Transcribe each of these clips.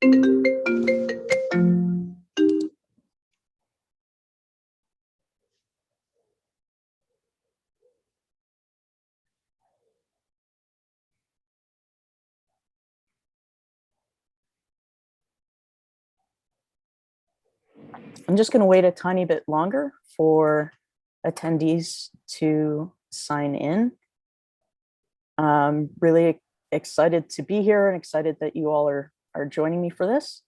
I'm just going to wait a tiny bit longer for attendees to sign in. I'm really excited to be here and excited that you all are joining me for this.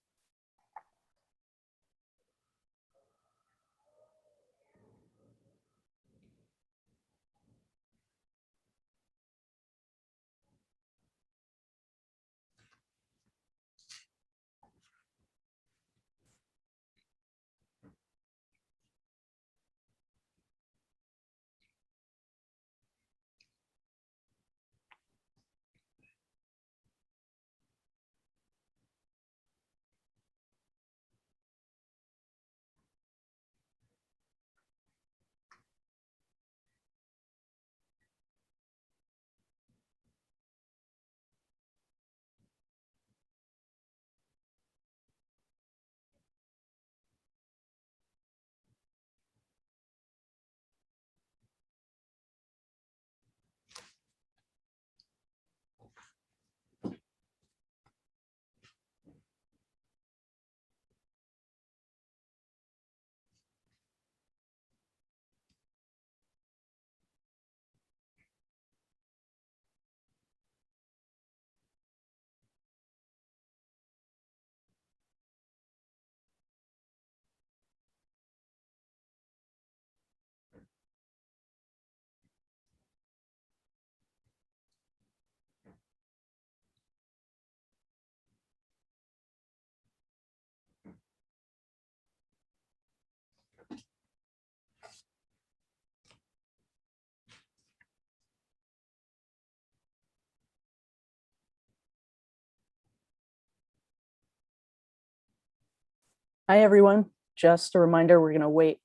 Hi, everyone. Just a reminder, we're going to wait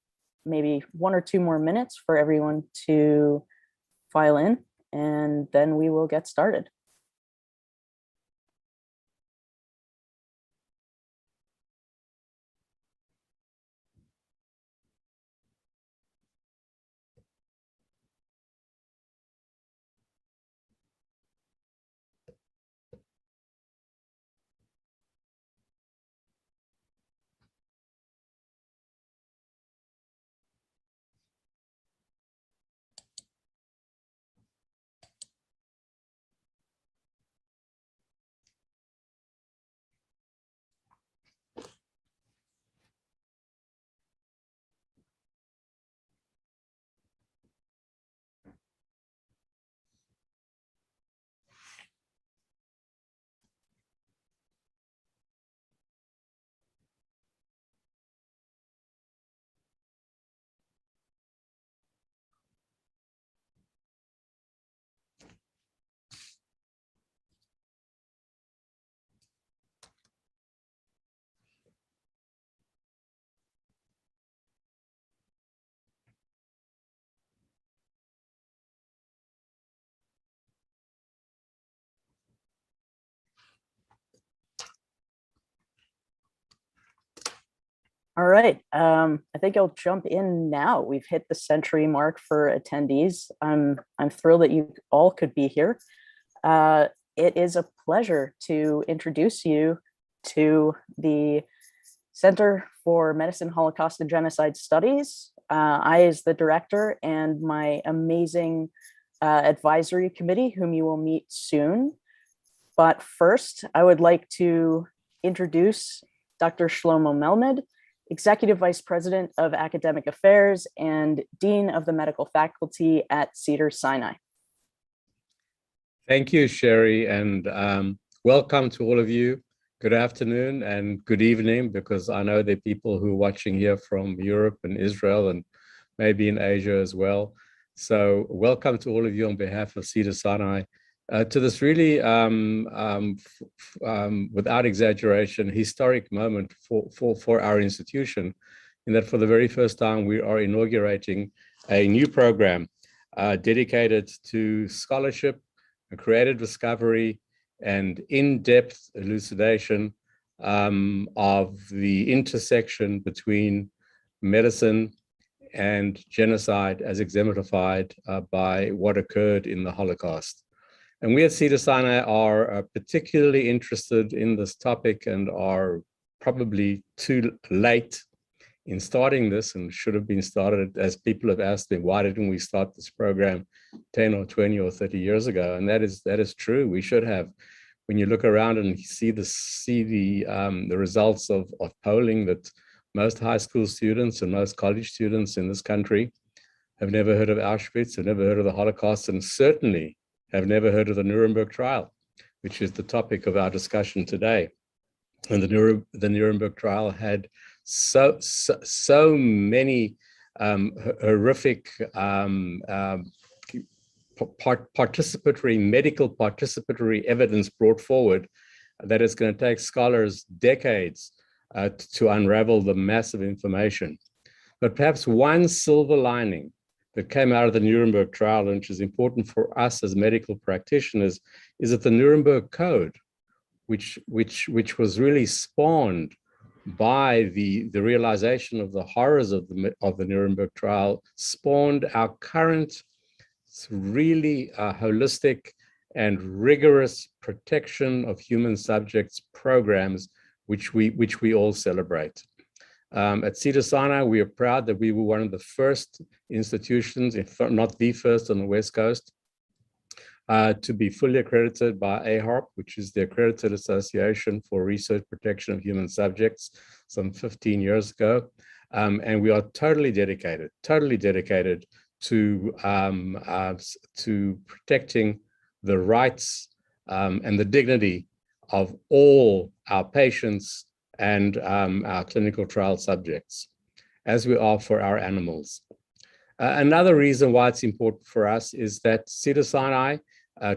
maybe 1 or 2 more minutes for everyone to file in, and then we will get started. All right, I think I'll jump in now. We've hit the century mark for attendees. I'm thrilled that you all could be here. It is a pleasure to introduce you to the Center for Medicine, Holocaust, and Genocide Studies. I, as the director, and my amazing advisory committee, whom you will meet soon. But first, I would like to introduce Dr. Shlomo Melmed, Executive Vice President of Academic Affairs and Dean of the Medical Faculty at Cedars-Sinai. Thank you, Sherry, and welcome to all of you. Good afternoon and good evening, because I know there are people who are watching here from Europe and Israel and maybe in Asia as well. So welcome to all of you on behalf of Cedars-Sinai to this really, without exaggeration, historic moment for our institution, in that for the very first time we are inaugurating a new program dedicated to scholarship, creative discovery, and in-depth elucidation of the intersection between medicine and genocide as exemplified by what occurred in the Holocaust. And we at Cedars-Sinai are particularly interested in this topic and are probably too late in starting this, and should have been started, as people have asked me, why didn't we start this program 10 or 20 or 30 years ago? And that is true. We should have. When you look around and see the results of polling, that most high school students and most college students in this country have never heard of Auschwitz, have never heard of the Holocaust, and certainly have never heard of the Nuremberg trial, which is the topic of our discussion today. And the Nuremberg trial had so many horrific medical participatory evidence brought forward that it's going to take scholars decades to unravel the massive information. But perhaps one silver lining that came out of the Nuremberg trial, which is important for us as medical practitioners, is that the Nuremberg Code, which was really spawned by the realization of the horrors of the Nuremberg trial, spawned our current really holistic and rigorous protection of human subjects programs, which we all celebrate. At Cedars-Sinai, we are proud that we were one of the first institutions, if not the first on the West Coast, to be fully accredited by AHRP, which is the Accredited Association for Research Protection of Human Subjects, some 15 years ago. And we are totally dedicated to protecting the rights and the dignity of all our patients and our clinical trial subjects, as we are for our animals. Another reason why it's important for us is that Cedars-Sinai,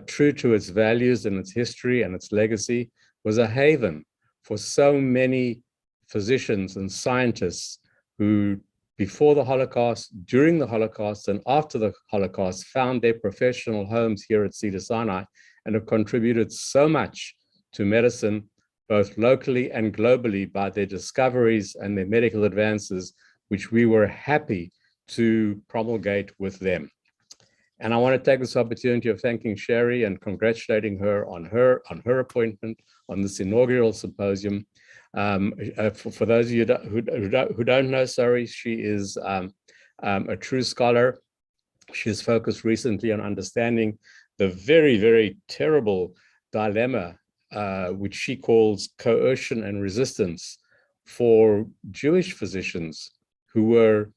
true to its values and its history and its legacy, was a haven for so many physicians and scientists who, before the Holocaust, during the Holocaust, and after the Holocaust, found their professional homes here at Cedars-Sinai and have contributed so much to medicine, both locally and globally, by their discoveries and their medical advances, which we were happy to promulgate with them. And I want to take this opportunity of thanking Sherry and congratulating her on her appointment on this inaugural symposium. For those of you who don't know, sorry, she is a true scholar. She has focused recently on understanding the very, very terrible dilemma, which she calls coercion and resistance, for Jewish physicians who were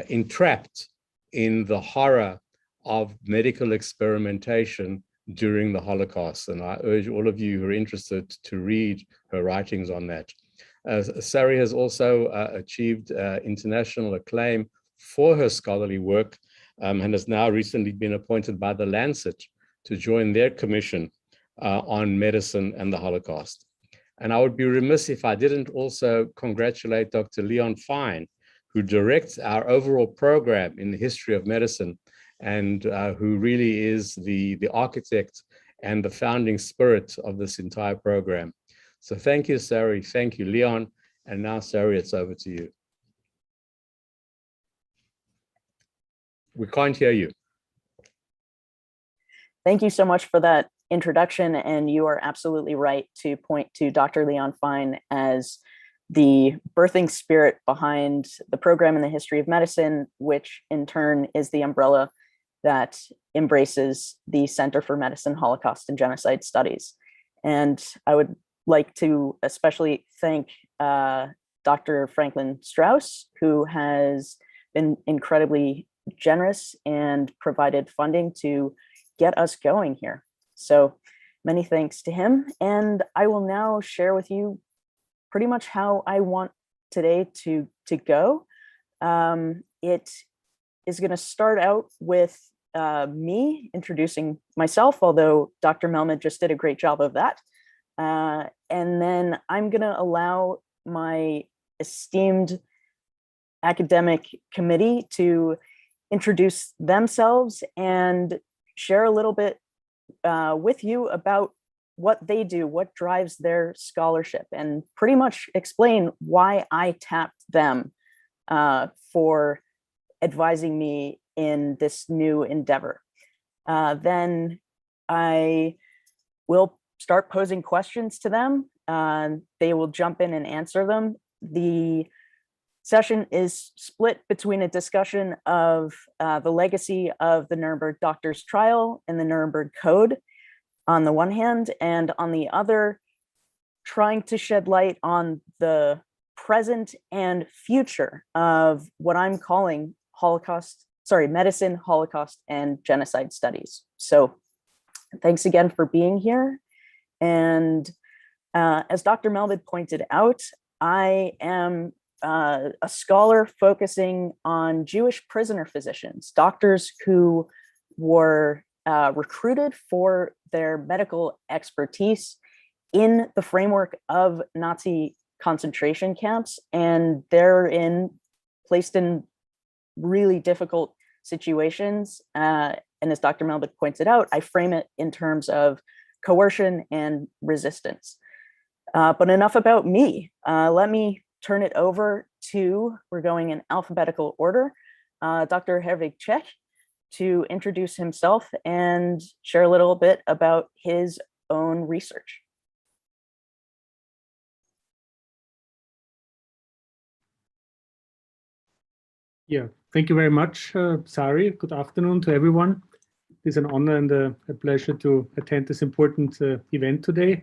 entrapped in the horror of medical experimentation during the Holocaust. And I urge all of you who are interested to read her writings on that. Sari has also achieved international acclaim for her scholarly work and has now recently been appointed by The Lancet to join their commission on medicine and the Holocaust. And I would be remiss if I didn't also congratulate Dr. Leon Fine, who directs our overall program in the history of medicine and who really is the architect and the founding spirit of this entire program. So thank you, Sari. Thank you, Leon. And now, Sari, it's over to you. We can't hear you. Thank you so much for that introduction. And you are absolutely right to point to Dr. Leon Fine as the birthing spirit behind the program in the history of medicine, which in turn is the umbrella that embraces the Center for Medicine, Holocaust, and Genocide Studies. And I would like to especially thank Dr. Franklin Strauss, who has been incredibly generous and provided funding to get us going here. So many thanks to him. And I will now share with you pretty much how I want today to go. It is going to start out with me introducing myself, although Dr. Melman just did a great job of that. And then I'm going to allow my esteemed academic committee to introduce themselves and share a little bit with you about what they do, what drives their scholarship, and pretty much explain why I tapped them for advising me in this new endeavor. Then I will start posing questions to them. They will jump in and answer them. The session is split between a discussion of the legacy of the Nuremberg Doctors Trial and the Nuremberg Code on the one hand, and on the other, trying to shed light on the present and future of what I'm calling medicine, Holocaust, and genocide studies. So thanks again for being here. And as Dr. Melvin pointed out, I am a scholar focusing on Jewish prisoner physicians, doctors who were recruited for their medical expertise in the framework of Nazi concentration camps, and they're placed in really difficult situations. And as Dr. Melvin pointed out, I frame it in terms of coercion and resistance. But enough about me. Let me turn it over to, we're going in alphabetical order, Dr. Herwig Czech, to introduce himself and share a little bit about his own research. Yeah, thank you very much, Sari. Good afternoon to everyone. It's an honor and a pleasure to attend this important event today.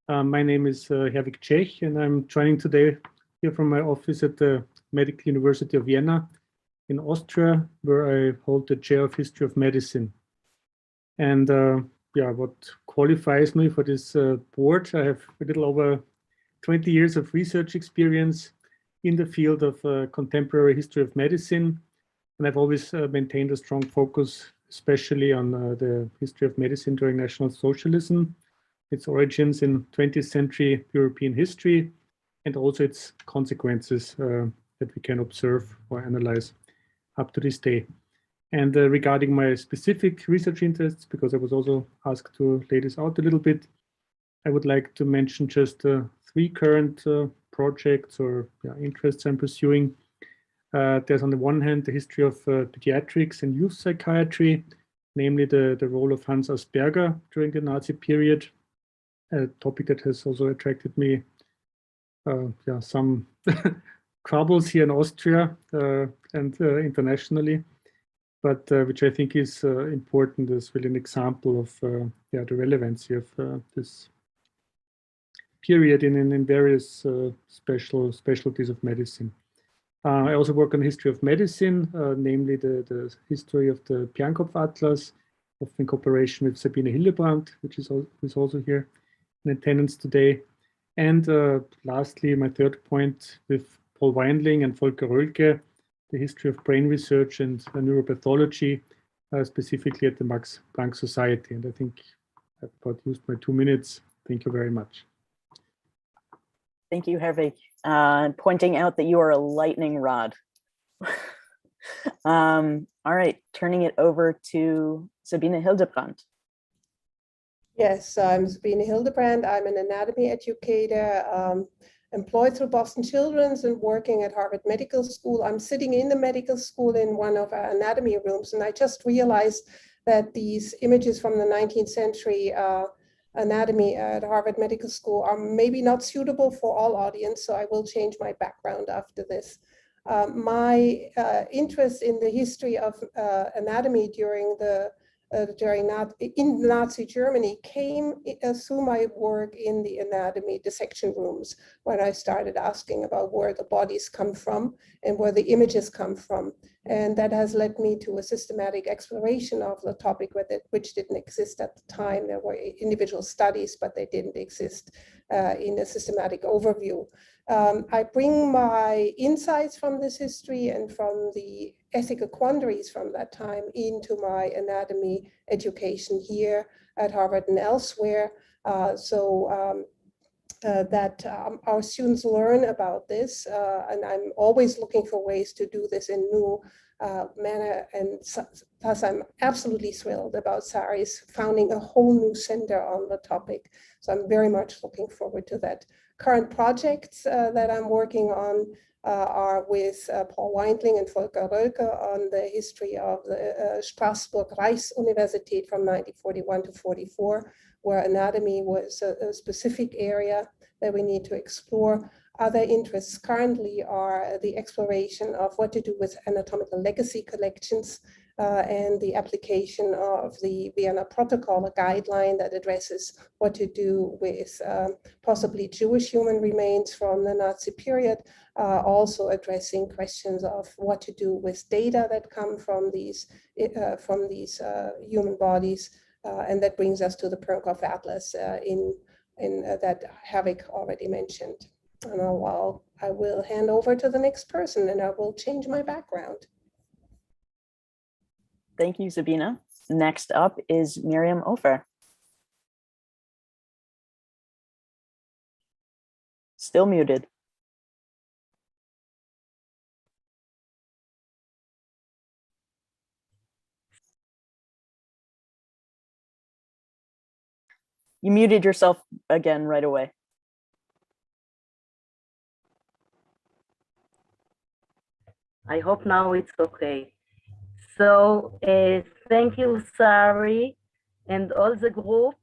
My name is Herwig Czech, and I'm joining today here from my office at the Medical University of Vienna in Austria, where I hold the Chair of History of Medicine. And what qualifies me for this board, I have a little over 20 years of research experience in the field of contemporary history of medicine. And I've always maintained a strong focus, especially on the history of medicine during National Socialism, its origins in 20th century European history, and also its consequences that we can observe or analyze up to this day. And regarding my specific research interests, because I was also asked to lay this out a little bit, I would like to mention just 3 current projects or interests I'm pursuing. There's on the one hand the history of pediatrics and youth psychiatry, namely the role of Hans Asperger during the Nazi period, a topic that has also attracted me some troubles here in Austria and internationally, but which I think is important as really an example of the relevancy of this period in various specialties of medicine. I also work on history of medicine, namely the history of the Piankopf Atlas, often in cooperation with Sabine Hildebrandt, who's also here in attendance today. And lastly, my third point, with Paul Weinling and Volker Röhlke, the history of brain research and neuropathology, specifically at the Max Planck Society. And I think I've about used my 2 minutes. Thank you very much. Thank you, Herwig, pointing out that you are a lightning rod. All right, turning it over to Sabine Hildebrandt. Yes, I'm Sabine Hildebrandt. I'm an anatomy educator, employed through Boston Children's and working at Harvard Medical School. I'm sitting in the medical school in one of our anatomy rooms, and I just realized that these images from the 19th century anatomy at Harvard Medical School are maybe not suitable for all audience, so I will change my background after this. My interest in the history of anatomy in Nazi Germany came through my work in the anatomy dissection rooms, when I started asking about where the bodies come from and where the images come from. And that has led me to a systematic exploration of the topic which didn't exist at the time. There were individual studies, but they didn't exist in a systematic overview. I bring my insights from this history and from the ethical quandaries from that time into my anatomy education here at Harvard and elsewhere. that our students learn about this, and I'm always looking for ways to do this in new manner, and thus I'm absolutely thrilled about Sari's founding a whole new center on the topic. So I'm very much looking forward to that. Current projects that I'm working on are with Paul Weindling and Volker Rölke on the history of the Straßburg Reichsuniversität from 1941 to 44, where anatomy was a specific area that we need to explore. Other interests currently are the exploration of what to do with anatomical legacy collections and the application of the Vienna Protocol, a guideline that addresses what to do with possibly Jewish human remains from the Nazi period, also addressing questions of what to do with data that come from these human bodies. And that brings us to the Pernkopf Atlas that Havik already mentioned. And I will hand over to the next person, and I will change my background. Thank you, Sabina. Next up is Miriam Ofer. Still muted. You muted yourself again right away. I hope now it's okay. So thank you, Sari, and all the group.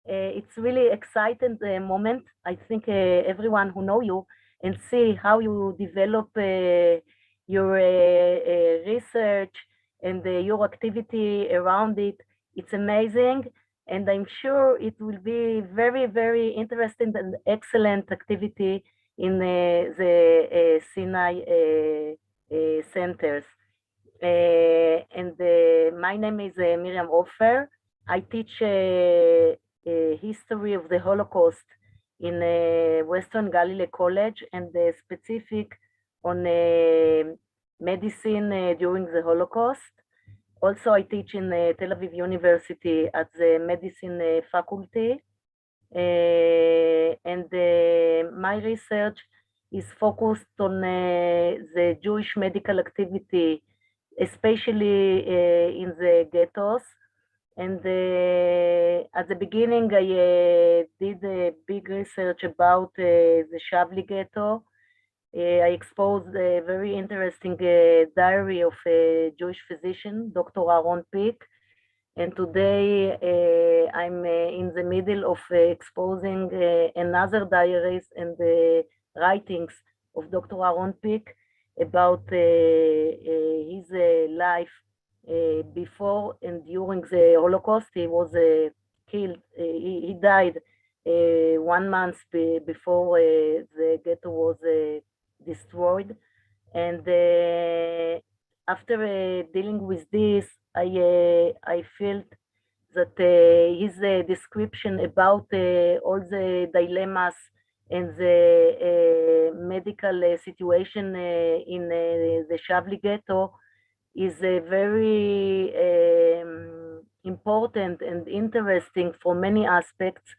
It's really exciting moment. I think everyone who know you and see how you develop your research and your activity around it. It's amazing. And I'm sure it will be very, very interesting and excellent activity in the Sinai centers. My name is Miriam Ofer. I teach history of the Holocaust in Western Galilee College, and specific on medicine during the Holocaust. Also, I teach in Tel Aviv University at the medicine faculty. And my research is focused on the Jewish medical activity, especially in the ghettos. And at the beginning, I did a big research about the Shavli ghetto. I exposed a very interesting diary of a Jewish physician, Dr. Aaron Pick. And today I'm in the middle of exposing another diaries and writings of Dr. Aaron Pick about his life before and during the Holocaust. He was killed, he died 1 month before the ghetto was destroyed. And after dealing with this, I felt that his description about all the dilemmas and the medical situation in the Shavli ghetto is very important and interesting for many aspects.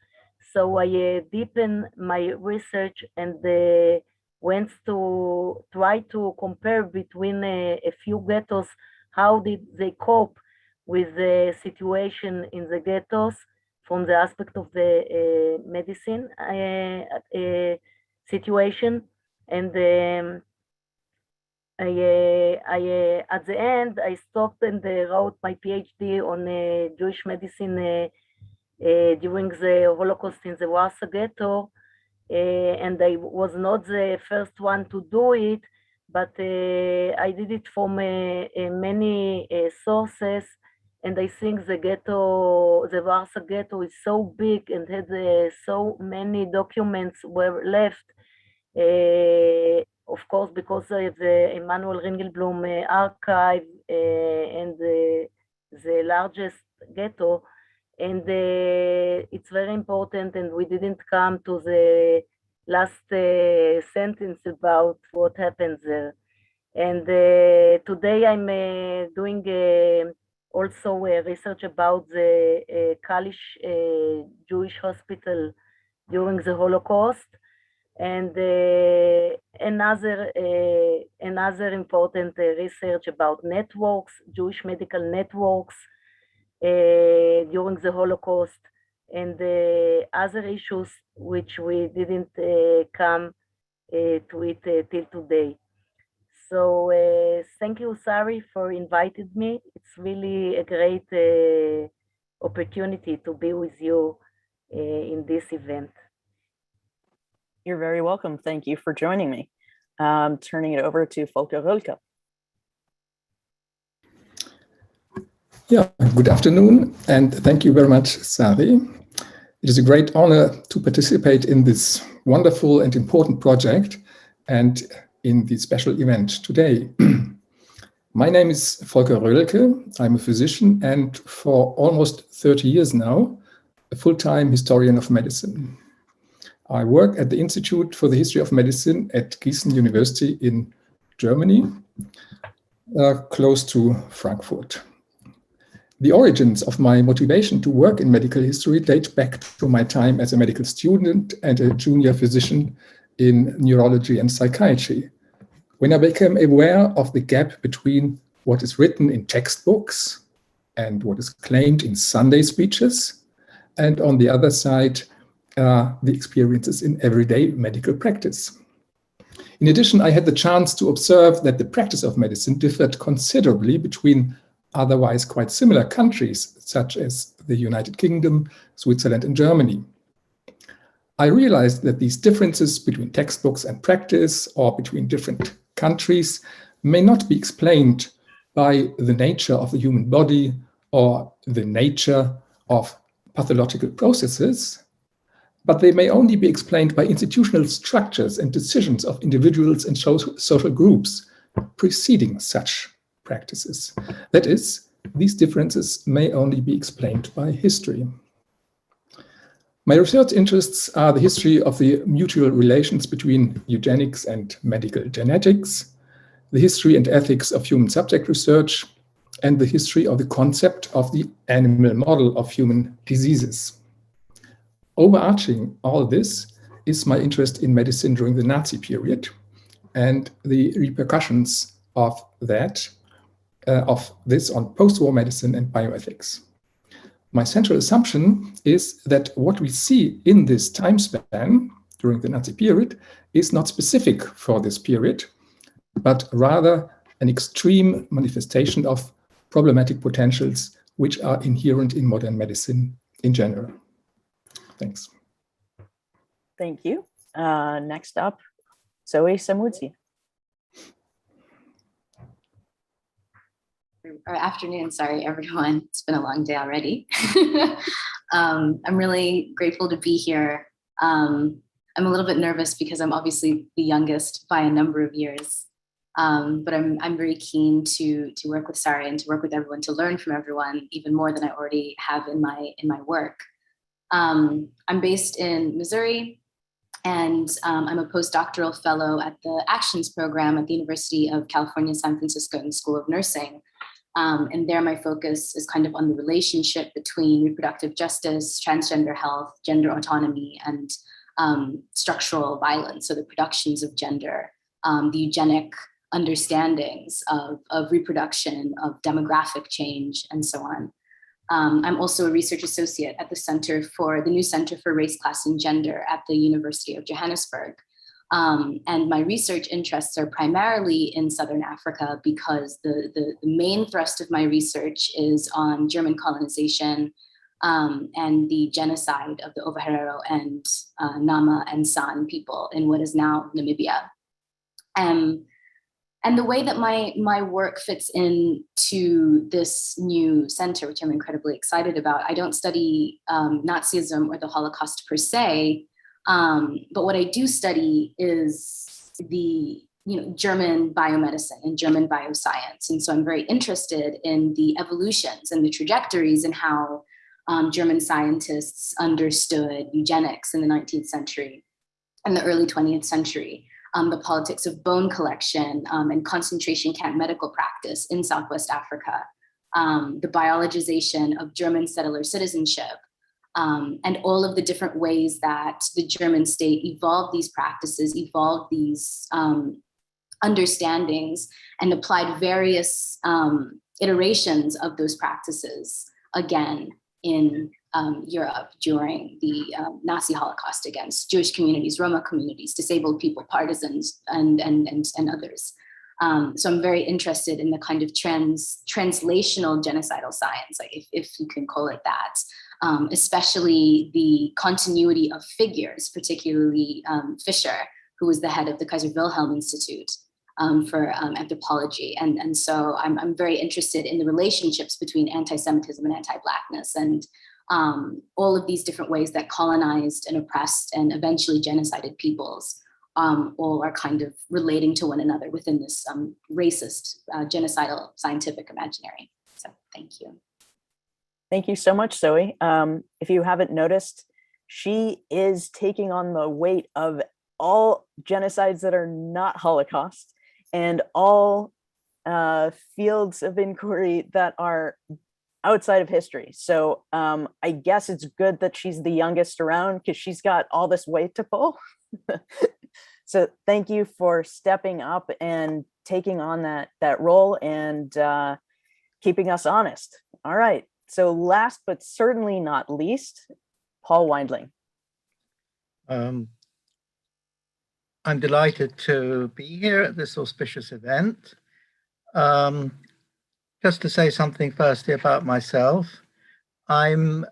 So I deepened my research and went to try to compare between a few ghettos. How did they cope with the situation in the ghettos from the aspect of the medicine situation? And at the end, I stopped and wrote my PhD on Jewish medicine during the Holocaust in the Warsaw Ghetto. And I was not the first one to do it, but I did it from many sources. And I think the ghetto, the Warsaw Ghetto is so big and had so many documents were left. Of course, because of the Emanuel Ringelblum archive and the largest ghetto. And it's very important, and we didn't come to the last sentence about what happens there. And today I'm doing also research about the Kalish Jewish Hospital during the Holocaust. And another important research about networks, Jewish medical networks during the Holocaust, and other issues which we didn't come to it till today. So thank you, Sari, for inviting me. It's really a great opportunity to be with you in this event. You're very welcome. Thank you for joining me. Turning it over to Volker Rölke. Yeah, good afternoon, and thank you very much, Sari. It is a great honor to participate in this wonderful and important project and in the special event today. My name is Volker Rölke. I'm a physician and for almost 30 years now, a full-time historian of medicine. I work at the Institute for the History of Medicine at Gießen University in Germany, close to Frankfurt. The origins of my motivation to work in medical history date back to my time as a medical student and a junior physician in neurology and psychiatry, when I became aware of the gap between what is written in textbooks and what is claimed in Sunday speeches, and on the other side, the experiences in everyday medical practice. In addition, I had the chance to observe that the practice of medicine differed considerably between otherwise quite similar countries, such as the United Kingdom, Switzerland, and Germany. I realized that these differences between textbooks and practice, or between different countries, may not be explained by the nature of the human body or the nature of pathological processes, but they may only be explained by institutional structures and decisions of individuals and social groups preceding such practices. That is, these differences may only be explained by history. My research interests are the history of the mutual relations between eugenics and medical genetics, the history and ethics of human subject research, and the history of the concept of the animal model of human diseases. Overarching all this is my interest in medicine during the Nazi period and the repercussions of this on post-war medicine and bioethics. My central assumption is that what we see in this time span during the Nazi period is not specific for this period, but rather an extreme manifestation of problematic potentials which are inherent in modern medicine in general. Thanks. Thank you. Next up, Zoe Samudzi. Or afternoon, sorry, everyone. It's been a long day already. I'm really grateful to be here. I'm a little bit nervous because I'm obviously the youngest by a number of years, but I'm very keen to work with Sari and to work with everyone, to learn from everyone even more than I already have in my work. I'm based in Missouri, and I'm a postdoctoral fellow at the Actions program at the University of California, San Francisco School of Nursing. And there my focus is kind of on the relationship between reproductive justice, transgender health, gender autonomy, and structural violence, so the productions of gender, the eugenic understandings of reproduction, of demographic change, and so on. I'm also a research associate at the new Center for Race, Class, and Gender at the University of Johannesburg. And my research interests are primarily in Southern Africa because the main thrust of my research is on German colonization and the genocide of the Ovaherero and Nama and San people in what is now Namibia. And the way that my work fits into this new center, which I'm incredibly excited about, I don't study Nazism or the Holocaust per se, but what I do study is the German biomedicine and German bioscience. And so I'm very interested in the evolutions and the trajectories and how German scientists understood eugenics in the 19th century and the early 20th century. The politics of bone collection and concentration camp medical practice in Southwest Africa, the biologization of German settler citizenship, and all of the different ways that the German state evolved these practices, evolved these understandings, and applied various iterations of those practices again in Europe during the Nazi Holocaust against Jewish communities, Roma communities, disabled people, partisans, and others. So I'm very interested in the kind of translational genocidal science, like if you can call it that, especially the continuity of figures, particularly Fischer, who was the head of the Kaiser Wilhelm Institute for anthropology. And so I'm very interested in the relationships between anti-Semitism and anti-Blackness, and all of these different ways that colonized and oppressed and eventually genocided peoples all are kind of relating to one another within this racist, genocidal scientific imaginary. So thank you. Thank you so much, Zoe. If you haven't noticed, she is taking on the weight of all genocides that are not Holocaust and all fields of inquiry that are outside of history. So I guess it's good that she's the youngest around because she's got all this weight to pull. So thank you for stepping up and taking on that role and keeping us honest. All right. So last but certainly not least, Paul Weindling. I'm delighted to be here at this auspicious event. Just to say something firstly about myself, I'm,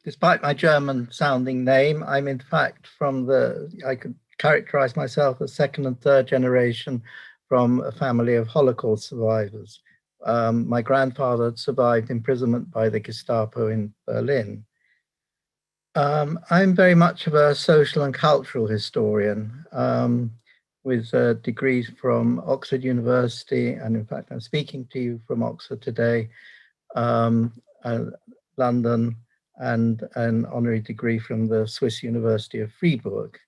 despite my German sounding name, I'm in fact I could characterize myself as second and third generation from a family of Holocaust survivors. My grandfather had survived imprisonment by the Gestapo in Berlin. I'm very much of a social and cultural historian with degrees from Oxford University, and in fact I'm speaking to you from Oxford today, London, and an honorary degree from the Swiss University of Fribourg.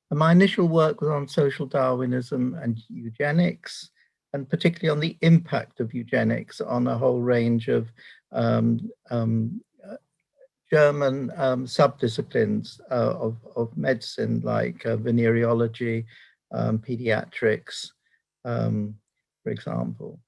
And my initial work was on social Darwinism and eugenics, and particularly on the impact of eugenics on a whole range of German subdisciplines of medicine, like venereology, pediatrics, for example.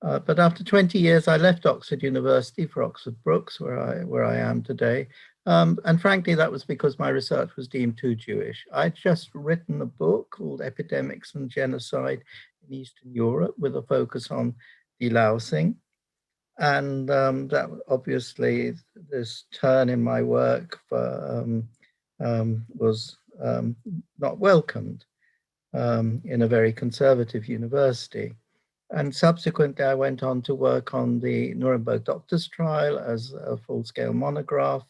But after 20 years, I left Oxford University for Oxford Brookes, where I am today. And frankly, that was because my research was deemed too Jewish. I'd just written a book called Epidemics and Genocide in Eastern Europe, with a focus on delousing. And that obviously, this turn in my work was not welcomed in a very conservative university. And subsequently, I went on to work on the Nuremberg doctors' trial as a full-scale monograph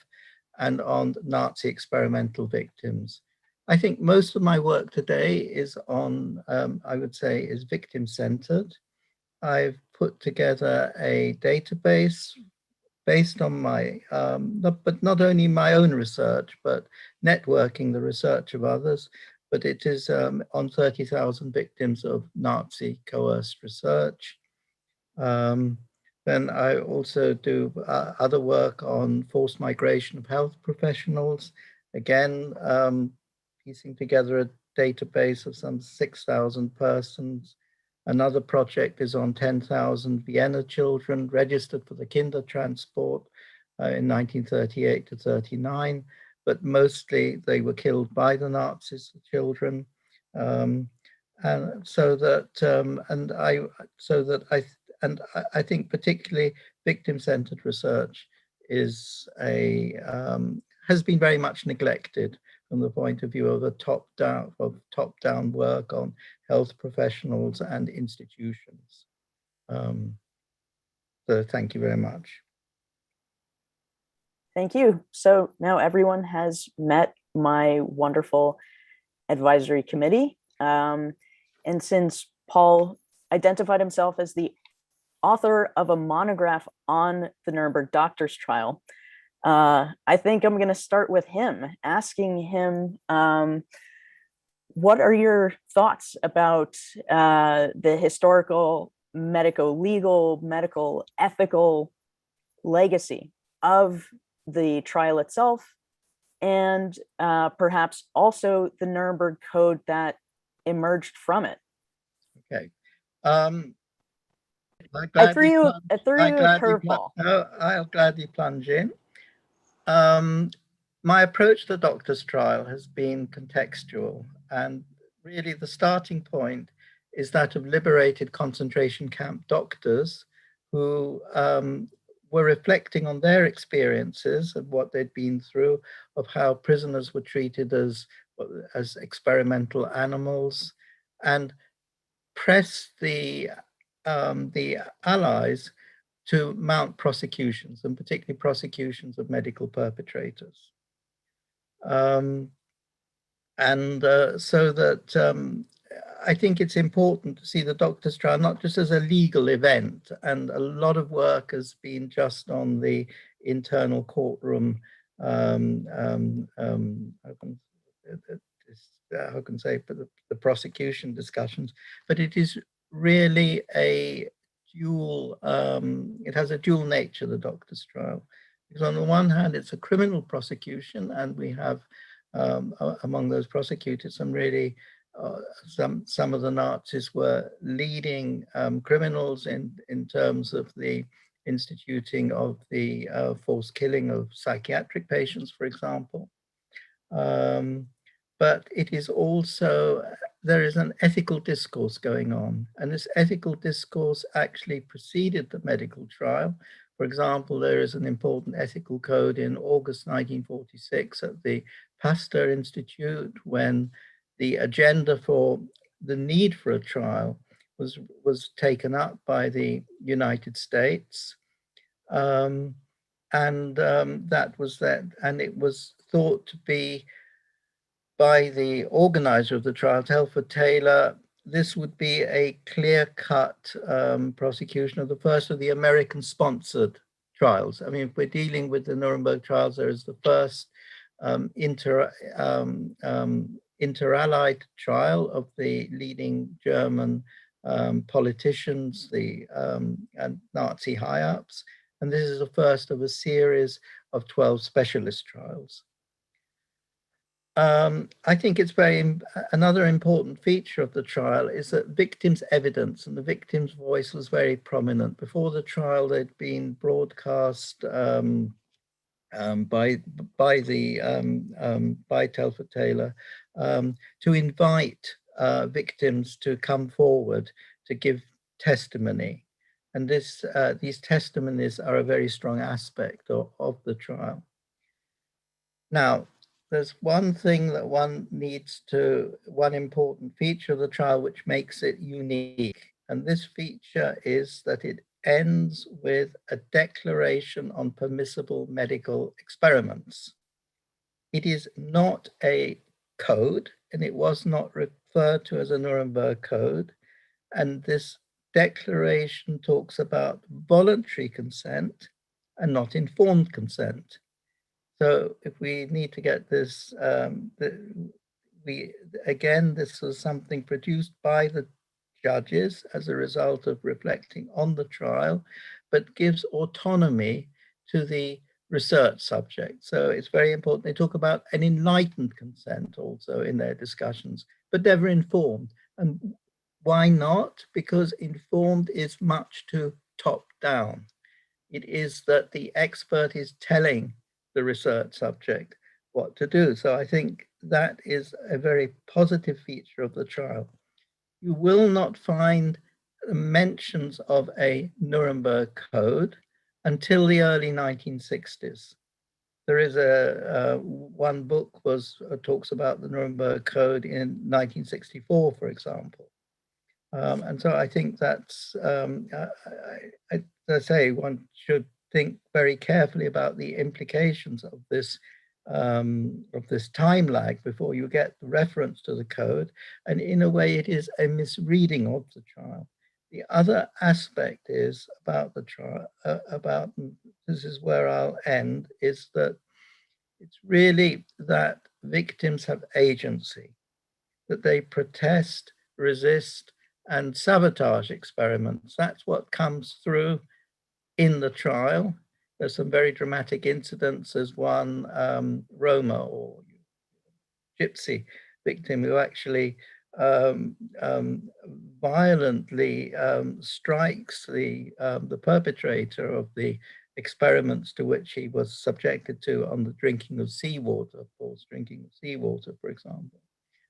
and on Nazi experimental victims. I think most of my work today is on, I would say, is victim-centered. I've put together a database based on my, but not only my own research, but networking the research of others, but it is on 30,000 victims of Nazi coerced research. Then I also do other work on forced migration of health professionals, again, piecing together a database of some 6,000 persons. Another project is on 10,000 Vienna children registered for the Kindertransport in 1938 to 39, but mostly they were killed by the Nazis, the children. And so that, I think particularly victim-centered research is has been very much neglected from the point of view of a top-down work on health professionals and institutions. So thank you very much. Thank you. So now everyone has met my wonderful advisory committee. And since Paul identified himself as the author of a monograph on the Nuremberg doctors' trial, I think I'm going to start with him, asking him, what are your thoughts about the historical, medico-legal, medical ethical legacy of the trial itself, and perhaps also the Nuremberg Code that emerged from it. Okay. I threw you a curveball. No, I'll gladly plunge in. My approach to the doctor's trial has been contextual, and really the starting point is that of liberated concentration camp doctors who were reflecting on their experiences of what they'd been through, of how prisoners were treated as experimental animals, and pressed the Allies to mount prosecutions, and particularly prosecutions of medical perpetrators. So that I think it's important to see the doctor's trial not just as a legal event, and a lot of work has been just on the internal courtroom, how can I say, the prosecution discussions, but it is really a dual, it has a dual nature, the doctor's trial. Because on the one hand, it's a criminal prosecution, and we have among those prosecutors some really, some of the Nazis were leading criminals in terms of the instituting of the forced killing of psychiatric patients, for example. But it is also, there is an ethical discourse going on, and this ethical discourse actually preceded the medical trial. For example, there is an important ethical code in August 1946 at the Pasteur Institute, when the agenda for the need for a trial was taken up by the United States. That was that, and it was thought to be, by the organizer of the trial, Telford Taylor, this would be a clear-cut prosecution of the first of the American-sponsored trials. I mean, if we're dealing with the Nuremberg trials, there is the first inter-allied trial of the leading German politicians, the and Nazi high-ups, and this is the first of a series of 12 specialist trials. I think it's another important feature of the trial is that victims' evidence and the victim's voice was very prominent. Before the trial, they'd been broadcast by Telford Taylor to invite victims to come forward to give testimony. And these testimonies are a very strong aspect of the trial. Now, there's one thing that one important feature of the trial which makes it unique. And this feature is that it ends with a declaration on permissible medical experiments. It is not a code, and it was not referred to as a Nuremberg Code. And this declaration talks about voluntary consent and not informed consent. So if we need to get this, this was something produced by the judges as a result of reflecting on the trial, but gives autonomy to the research subject. So it's very important. They talk about an enlightened consent also in their discussions, but never informed. And why not? Because informed is much too top down. It is that the expert is telling the research subject what to do. So I think that is a very positive feature of the trial. You will not find mentions of a Nuremberg Code until the early 1960s. There is one book talks about the Nuremberg Code in 1964, for example. And so I think that's, as I say, one should think very carefully about the implications of this time lag before you get the reference to the code. And in a way, it is a misreading of the trial. The other aspect is about the trial, this is where I'll end, is that it's really that victims have agency, that they protest, resist, and sabotage experiments. That's what comes through in the trial. There's some very dramatic incidents. There's one Roma or Gypsy victim who actually violently strikes the perpetrator of the experiments to which he was subjected to on the drinking of seawater, forced drinking of seawater, for example.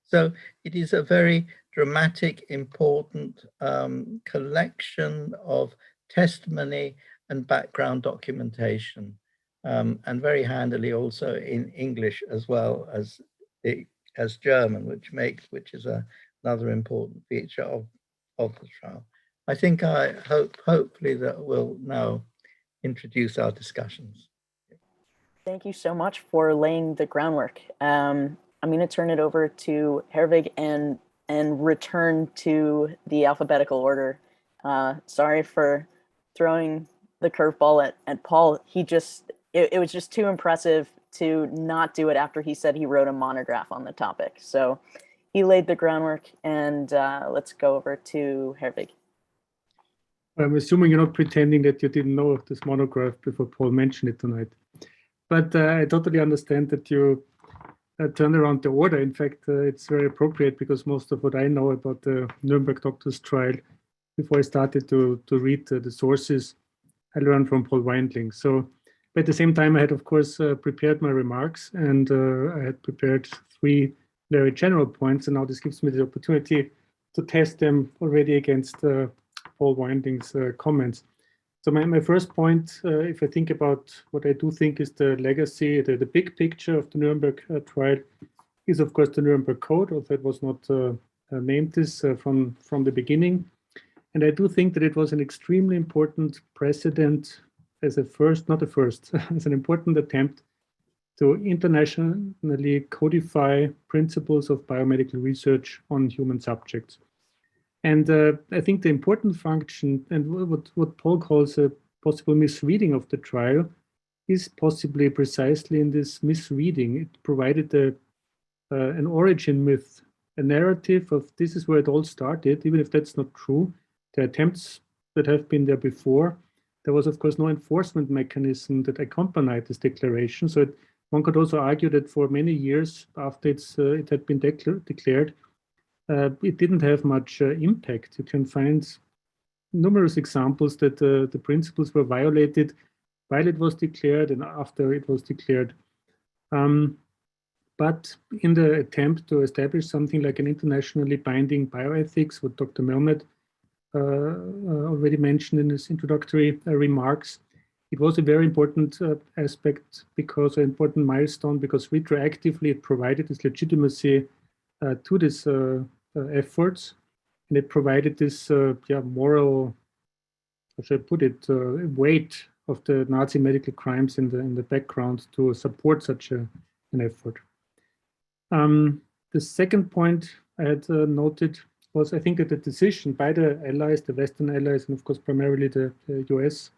So it is a very dramatic, important collection of testimony and background documentation, and very handily also in English as well as German, which is another important feature of the trial. I think hopefully that will now introduce our discussions. Thank you so much for laying the groundwork. I'm going to turn it over to Herwig and return to the alphabetical order. Sorry for throwing the curveball at Paul. It was just too impressive to not do it after he said he wrote a monograph on the topic. So he laid the groundwork, and let's go over to Herwig. I'm assuming you're not pretending that you didn't know of this monograph before Paul mentioned it tonight. But I totally understand that you turned around the order. In fact, it's very appropriate because most of what I know about the Nuremberg doctors trial, before I started to read the sources, I learned from Paul Weindling. So, but at the same time, I had, of course, prepared my remarks, and I had prepared 3 very general points, and now this gives me the opportunity to test them already against Paul Weindling's comments. So my first point, if I think about what I do think is the legacy, the big picture of the Nuremberg trial, is of course the Nuremberg Code, although it was not named this from the beginning. And I do think that it was an extremely important precedent as a first, not a first, as an important attempt to internationally codify principles of biomedical research on human subjects. And I think the important function and what Paul calls a possible misreading of the trial is possibly precisely in this misreading. It provided an origin myth, a narrative of this is where it all started, even if that's not true. The attempts that have been there before, there was of course no enforcement mechanism that accompanied this declaration. So one could also argue that for many years after it had been declared, it didn't have much impact. You can find numerous examples that the principles were violated while it was declared and after it was declared. But in the attempt to establish something like an internationally binding bioethics, what Dr. Melamed already mentioned in his introductory remarks, it was a very important aspect, because an important milestone, because retroactively it provided this legitimacy to this efforts, and it provided this moral, how should I put it, weight of the Nazi medical crimes in the background to support such an effort. The second point I had noted was, I think, that the decision by the allies, the Western allies, and of course primarily the US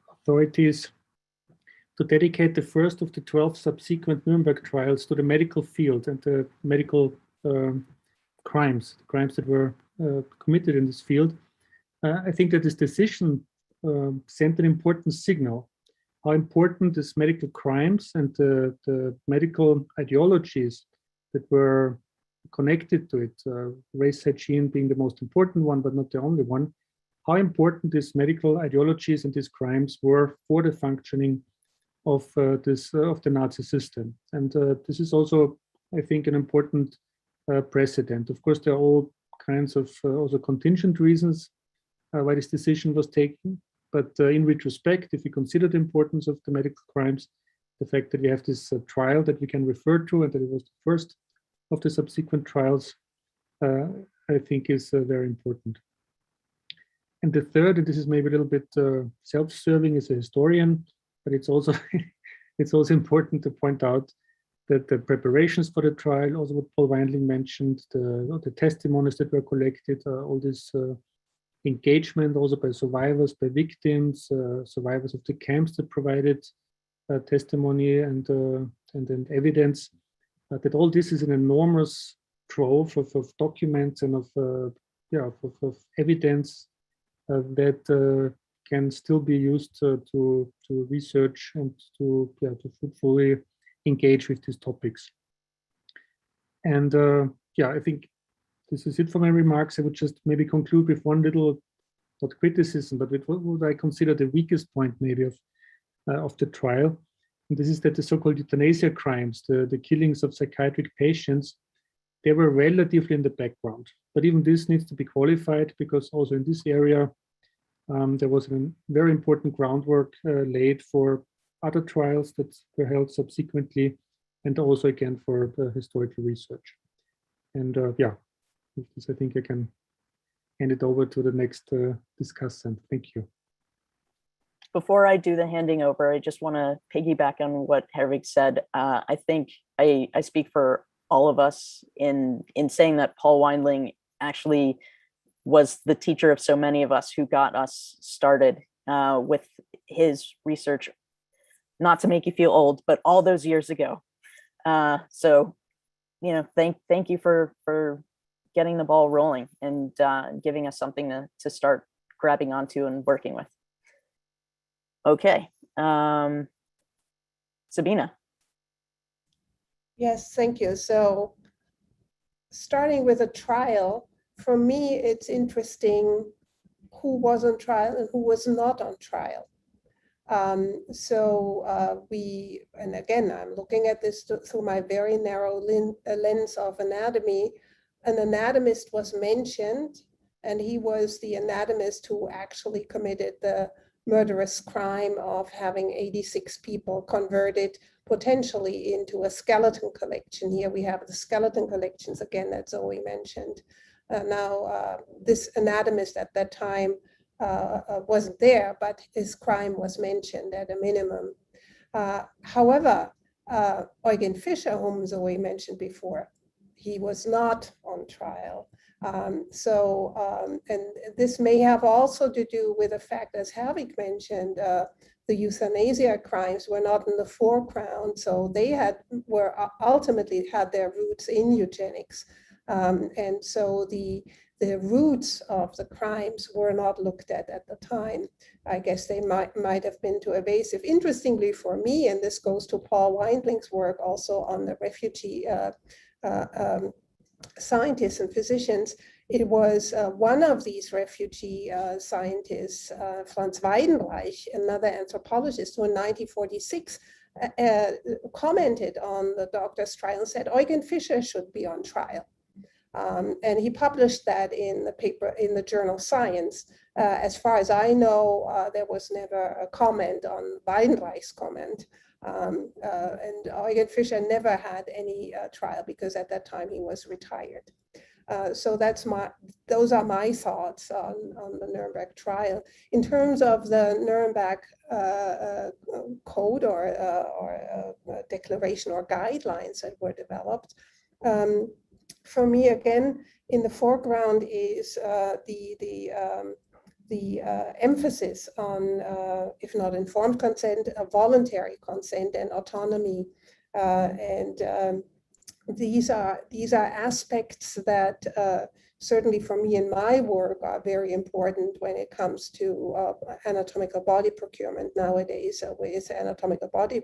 authorities, to dedicate the first of the 12 subsequent Nuremberg trials to the medical field and the medical crimes that were committed in this field. I think that this decision sent an important signal, how important these medical crimes and the medical ideologies that were connected to it, race hygiene being the most important one, but not the only one, how important these medical ideologies and these crimes were for the functioning of the Nazi system. And this is also, I think, an important precedent. Of course, there are all kinds of also contingent reasons why this decision was taken. But in retrospect, if you consider the importance of the medical crimes, the fact that we have this trial that we can refer to and that it was the first of the subsequent trials, I think is very important. And the third, and this is maybe a little bit self-serving as a historian, but it's also important to point out that the preparations for the trial, also what Paul Weindling mentioned, the testimonies that were collected, all this engagement also by survivors, by victims, survivors of the camps that provided testimony and evidence, that all this is an enormous trove of documents and of evidence that can still be used to research and to fully engage with these topics. And yeah, I think this is it for my remarks. I would just maybe conclude with one little, not criticism, but with what would I consider the weakest point maybe of the trial. And this is that the so-called euthanasia crimes, the killings of psychiatric patients, they were relatively in the background. But even this needs to be qualified, because also in this area, there was a very important groundwork laid for other trials that were held subsequently, and also again for historical research. And yeah, with this, I think I can hand it over to the next discussant. Thank you. Before I do the handing over, I just want to piggyback on what Herwig said. I think I speak for all of us in saying that Paul Weindling actually was the teacher of so many of us who got us started with his research, not to make you feel old, but all those years ago. So, you know, thank you for getting the ball rolling and giving us something to start grabbing onto and working with. Okay, Sabina. Yes, thank you. So starting with a trial, for me, it's interesting who was on trial and who was not on trial. And again, I'm looking at this through my very narrow lens of anatomy. An anatomist was mentioned, and he was the anatomist who actually committed the murderous crime of having 86 people converted potentially into a skeleton collection. Here we have the skeleton collections again that Zoe mentioned. This anatomist at that time wasn't there, but his crime was mentioned at a minimum. However, Eugen Fischer, whom Zoe mentioned before, he was not on trial. And this may have also to do with the fact, as Herwig mentioned, the euthanasia crimes were not in the foreground, so they ultimately had their roots in eugenics. And so the roots of the crimes were not looked at the time. I guess they might have been too evasive. Interestingly for me, and this goes to Paul Weindling's work also on the refugee scientists and physicians, it was one of these refugee scientists, Franz Weidenreich, another anthropologist, who in 1946 commented on the doctor's trial and said Eugen Fischer should be on trial. And he published that in the paper in the journal Science. As far as I know, there was never a comment on Weidenreich's comment. And Eugen Fischer never had any trial because at that time he was retired. So those are my thoughts on the Nuremberg trial. In terms of the Nuremberg code or declaration or guidelines that were developed, for me, again, in the foreground is the emphasis on, if not informed consent, voluntary consent and autonomy. These are aspects that certainly for me in my work are very important when it comes to anatomical body procurement nowadays with anatomical body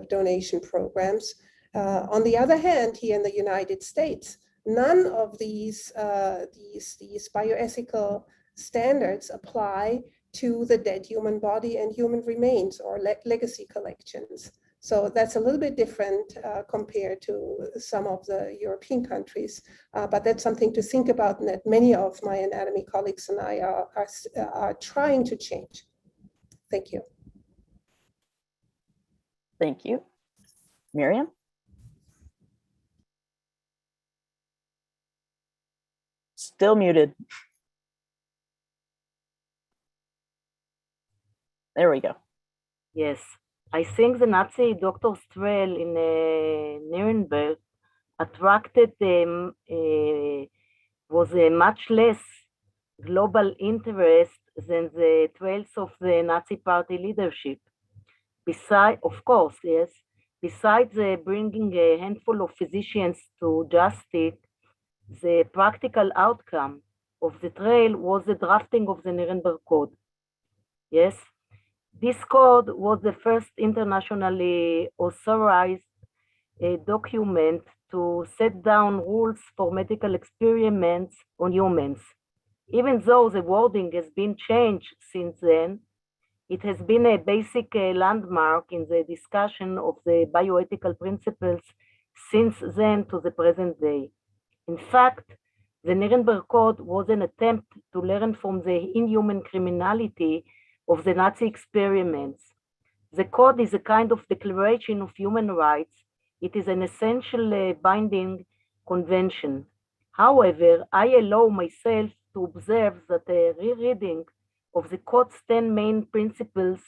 donation programs. On the other hand, here in the United States, none of these bioethical standards apply to the dead human body and human remains or legacy collections. So that's a little bit different compared to some of the European countries, but that's something to think about and that many of my anatomy colleagues and I are trying to change. Thank you. Thank you. Miriam? Still muted. There we go. Yes, I think the Nazi Dr. Strehl in Nuremberg attracted was a much less global interest than the trials of the Nazi Party leadership. Besides, of course, yes, besides bringing a handful of physicians to justice, the practical outcome of the trial was the drafting of the Nuremberg Code. Yes, this code was the first internationally authorized document to set down rules for medical experiments on humans. Even though the wording has been changed since then, it has been a basic landmark in the discussion of the bioethical principles since then to the present day. In fact, the Nuremberg Code was an attempt to learn from the inhuman criminality of the Nazi experiments. The code is a kind of declaration of human rights. It is an essential binding convention. However, I allow myself to observe that a rereading of the Code's 10 main principles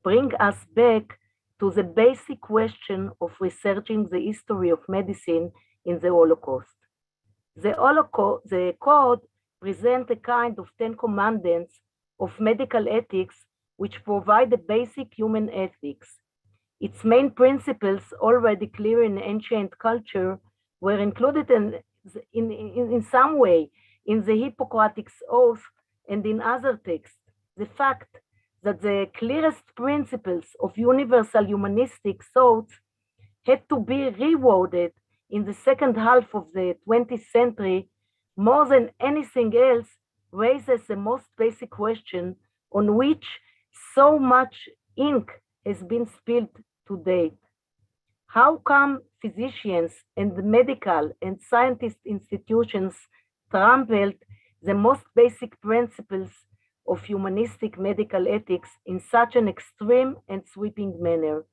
bring us back to the basic question of researching the history of medicine in the Holocaust. The Code presents a kind of 10 commandments of medical ethics which provide the basic human ethics. Its main principles, already clear in ancient culture, were included in some way in the Hippocratic Oath and in other texts. The fact that the clearest principles of universal humanistic thought had to be reworded in the second half of the 20th century, more than anything else, raises the most basic question on which so much ink has been spilled to date. How come physicians and the medical and scientist institutions trampled the most basic principles of humanistic medical ethics in such an extreme and sweeping manner?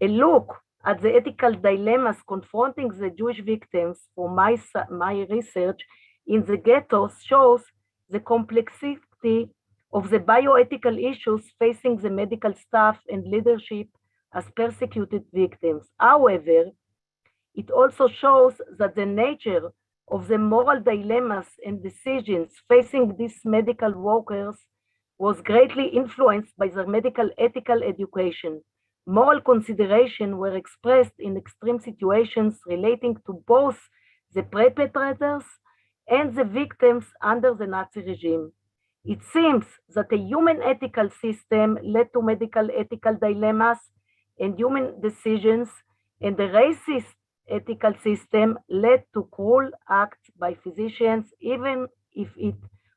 A look at the ethical dilemmas confronting the Jewish victims for my research in the ghettos shows the complexity of the bioethical issues facing the medical staff and leadership as persecuted victims. However, it also shows that the nature of the moral dilemmas and decisions facing these medical workers was greatly influenced by their medical ethical education. Moral considerations were expressed in extreme situations relating to both the perpetrators and the victims under the Nazi regime. It seems that a human ethical system led to medical ethical dilemmas and human decisions, and the racist ethical system led to cruel acts by physicians, even if it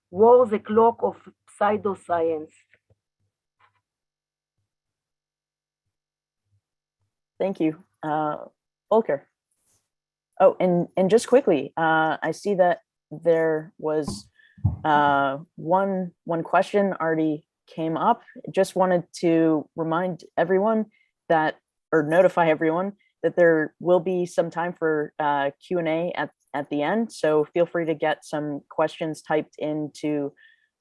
wore the cloak of pseudoscience. Thank you, Volker. Oh, and just quickly, I see that there was one question already came up. Just wanted to remind everyone that, or notify everyone that there will be some time for Q&A at the end. So feel free to get some questions typed into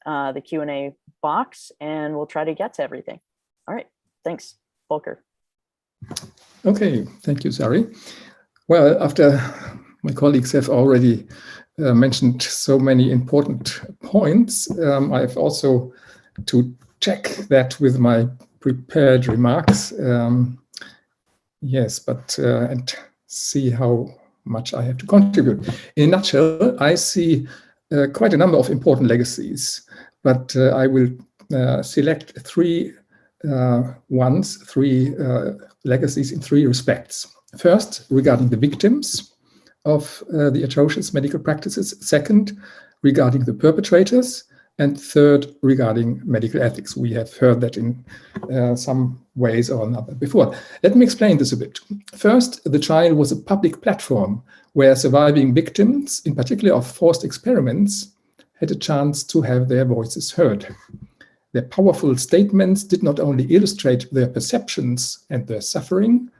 the Q&A box, and we'll try to get to everything. All right, thanks, Volker. Okay, thank you, Sari. Well, after my colleagues have already mentioned so many important points, I have also to check that with my prepared remarks. Yes, but and see how much I have to contribute. In a nutshell, I see quite a number of important legacies, but I will select three legacies in three respects. First, regarding the victims of the atrocious medical practices. Second, regarding the perpetrators. And third, regarding medical ethics. We have heard that in some ways or another before. Let me explain this a bit. First, the trial was a public platform where surviving victims, in particular of forced experiments, had a chance to have their voices heard. Their powerful statements did not only illustrate their perceptions and their suffering,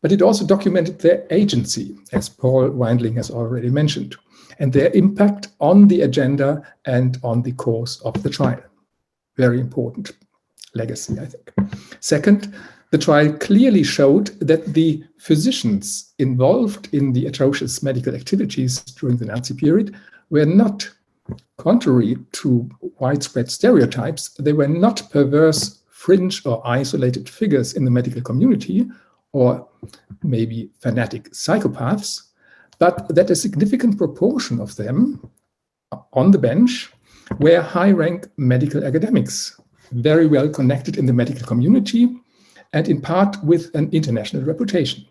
but it also documented their agency, as Paul Weindling has already mentioned, and their impact on the agenda and on the course of the trial. Very important legacy, I think. Second, the trial clearly showed that the physicians involved in the atrocious medical activities during the Nazi period were not, contrary to widespread stereotypes, they were not perverse, fringe or isolated figures in the medical community, or maybe fanatic psychopaths, but that a significant proportion of them, on the bench were high-rank medical academics, very well connected in the medical community and in part with an international reputation.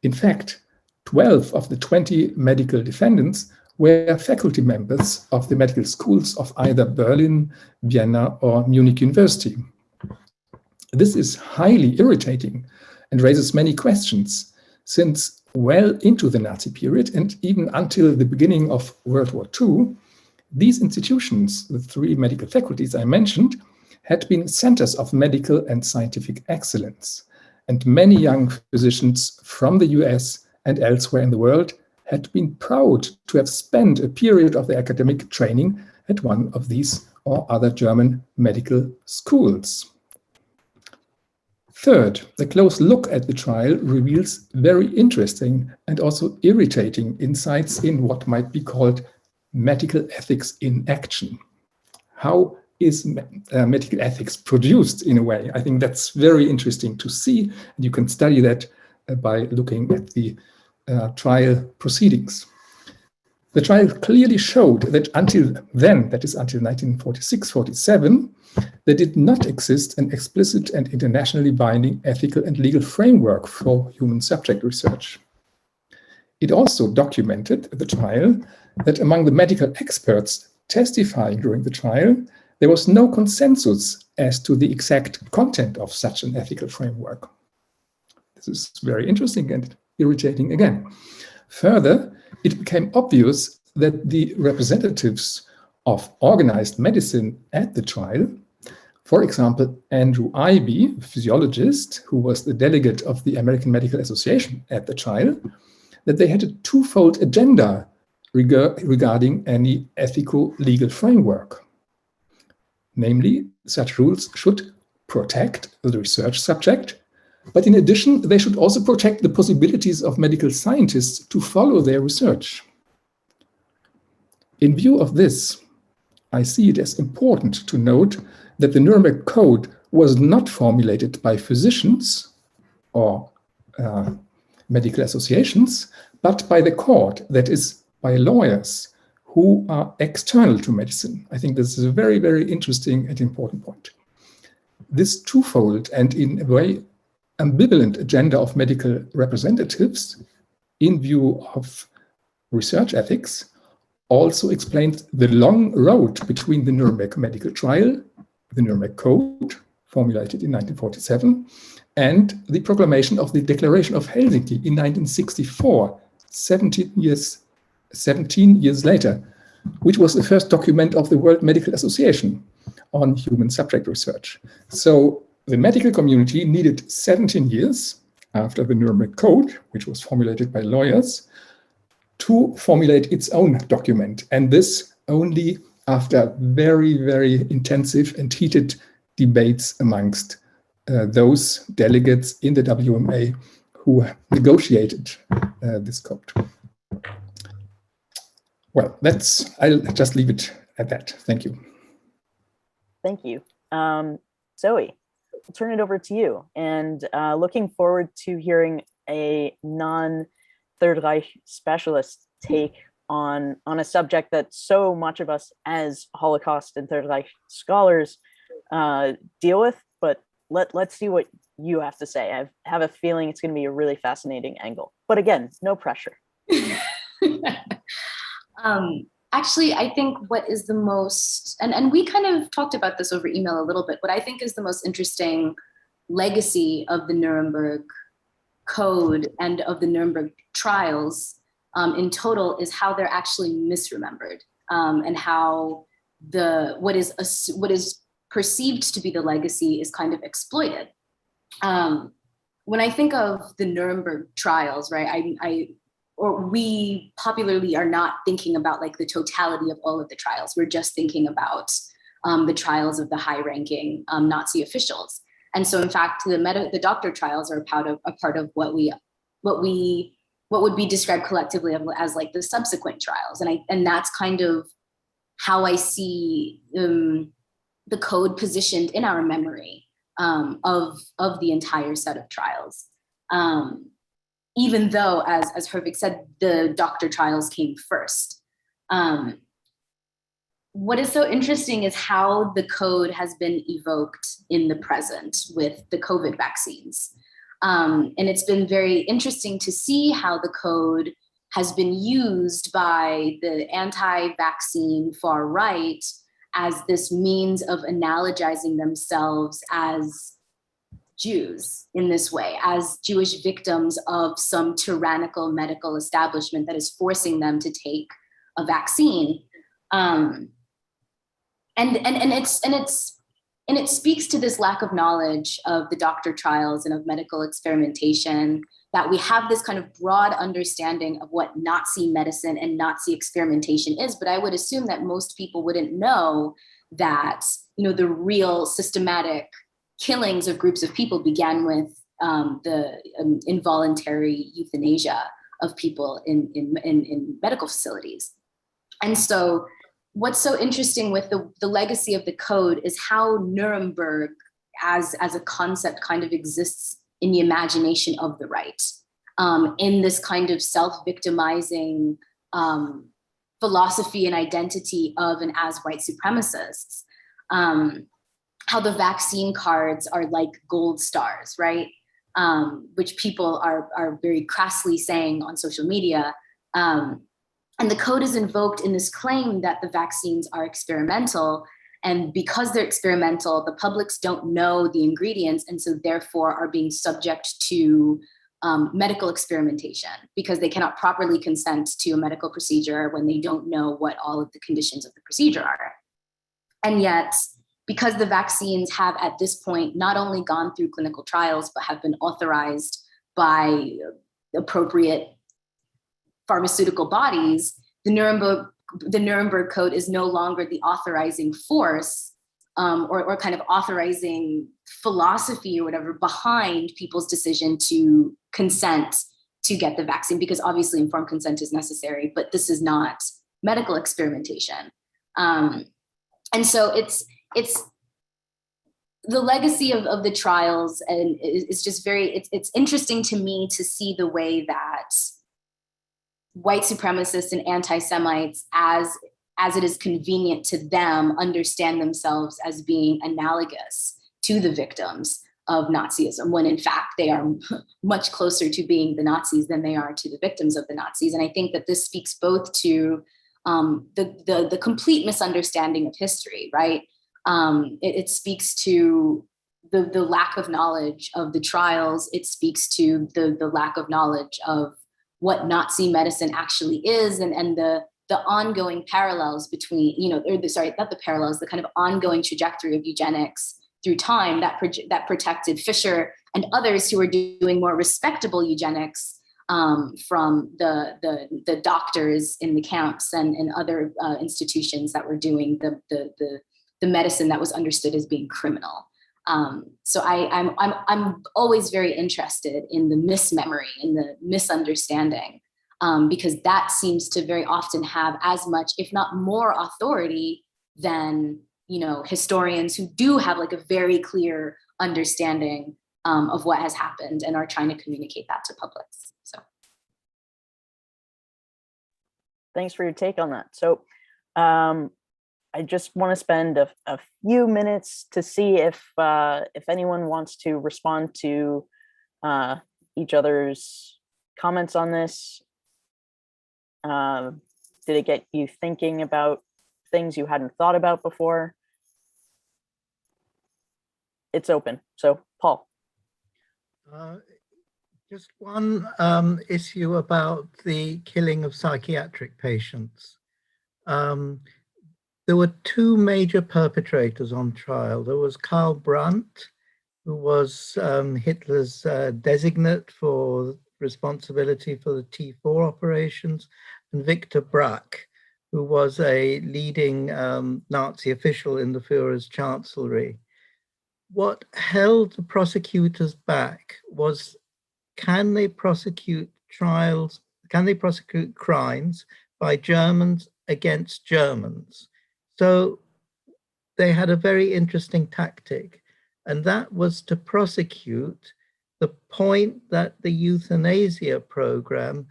In fact, 12 of the 20 medical defendants were faculty members of the medical schools of either Berlin, Vienna, or Munich University. This is highly irritating and raises many questions, since well into the Nazi period and even until the beginning of World War II, these institutions, the 3 medical faculties I mentioned, had been centers of medical and scientific excellence, and many young physicians from the US and elsewhere in the world had been proud to have spent a period of their academic training at one of these or other German medical schools. Third, a close look at the trial reveals very interesting and also irritating insights in what might be called medical ethics in action. How is medical ethics produced in a way? I think that's very interesting to see. And you can study that by looking at the trial proceedings. The trial clearly showed that until then, that is until 1946-47, there did not exist an explicit and internationally binding ethical and legal framework for human subject research. It also documented the trial that among the medical experts testifying during the trial, there was no consensus as to the exact content of such an ethical framework. This is very interesting and irritating again. Further, it became obvious that the representatives of organized medicine at the trial, for example, Andrew Ivy, a physiologist who was the delegate of the American Medical Association at the trial, that they had a twofold agenda regarding any ethical legal framework. Namely, such rules should protect the research subject, but in addition, they should also protect the possibilities of medical scientists to follow their research. In view of this, I see it as important to note that the Nuremberg Code was not formulated by physicians or medical associations, but by the court, that is, by lawyers who are external to medicine. I think this is a very, very interesting and important point. This twofold and in a way ambivalent agenda of medical representatives in view of research ethics also explains the long road between the Nuremberg medical trial, the Nuremberg Code, formulated in 1947, and the proclamation of the Declaration of Helsinki in 1964, 17 years later, which was the first document of the World Medical Association on human subject research. So the medical community needed 17 years after the Nuremberg Code, which was formulated by lawyers, to formulate its own document. And this only after very, very intensive and heated debates amongst those delegates in the WMA who negotiated this code. Well, I'll just leave it at that. Thank you. Thank you. Zoe, I'll turn it over to you, and looking forward to hearing a non-Third Reich specialist take on a subject that so much of us as Holocaust and Third Reich scholars deal with, but let's see what you have to say. I have a feeling it's going to be a really fascinating angle, but again, no pressure. Actually, I think what is the most, and we kind of talked about this over email a little bit, what I think is the most interesting legacy of the Nuremberg Code and of the Nuremberg trials in total is how they're actually misremembered, and how what is perceived to be the legacy is kind of exploited. When I think of the Nuremberg trials, right, we popularly are not thinking about like the totality of all of the trials. We're just thinking about the trials of the high-ranking Nazi officials. And so, in fact, the doctor trials are a part of what would be described collectively as like the subsequent trials. And that's kind of how I see the code positioned in our memory of the entire set of trials. Even though, as Herwig said, the doctor trials came first. what is so interesting is how the code has been evoked in the present with the COVID vaccines. And it's been very interesting to see how the code has been used by the anti-vaccine far right as this means of analogizing themselves as Jews in this way, as Jewish victims of some tyrannical medical establishment that is forcing them to take a vaccine. And it speaks to this lack of knowledge of the doctor trials and of medical experimentation, that we have this kind of broad understanding of what Nazi medicine and Nazi experimentation is. But I would assume that most people wouldn't know that, the real systematic killings of groups of people began with the involuntary euthanasia of people in medical facilities. And so what's so interesting with the legacy of the code is how Nuremberg as a concept kind of exists in the imagination of the right, in this kind of self-victimizing philosophy and identity of and as white supremacists. How the vaccine cards are like gold stars, right? Which people are very crassly saying on social media. And the code is invoked in this claim that the vaccines are experimental. And because they're experimental, the publics don't know the ingredients, and so therefore are being subject to medical experimentation because they cannot properly consent to a medical procedure when they don't know what all of the conditions of the procedure are. And yet, because the vaccines have at this point not only gone through clinical trials, but have been authorized by appropriate pharmaceutical bodies, the Nuremberg Code is no longer the authorizing force or kind of authorizing philosophy or whatever behind people's decision to consent to get the vaccine, because obviously informed consent is necessary, but this is not medical experimentation. And so it's the legacy of the trials, and it's just it's interesting to me to see the way that white supremacists and anti-Semites, as it is convenient to them, understand themselves as being analogous to the victims of Nazism, when in fact they are much closer to being the Nazis than they are to the victims of the Nazis. And I think that this speaks both to the complete misunderstanding of history, right? It speaks to the lack of knowledge of the trials. It speaks to the lack of knowledge of what Nazi medicine actually is, and the ongoing parallels between, the kind of ongoing trajectory of eugenics through time that protected Fisher and others who were doing more respectable eugenics from the doctors in the camps and other institutions that were doing the medicine that was understood as being criminal. So I'm always very interested in the mismemory and the misunderstanding, because that seems to very often have as much, if not more, authority than historians who do have like a very clear understanding of what has happened and are trying to communicate that to publics. So, thanks for your take on that. So, I just want to spend a few minutes to see if anyone wants to respond to each other's comments on this. Did it get you thinking about things you hadn't thought about before? It's open. So, Paul. Just one issue about the killing of psychiatric patients. There were two major perpetrators on trial. There was Karl Brandt, who was Hitler's designate for responsibility for the T4 operations, and Victor Brack, who was a leading Nazi official in the Führer's chancellery. What held the prosecutors back was, can they prosecute crimes by Germans against Germans? So they had a very interesting tactic, and that was to prosecute the point that the euthanasia program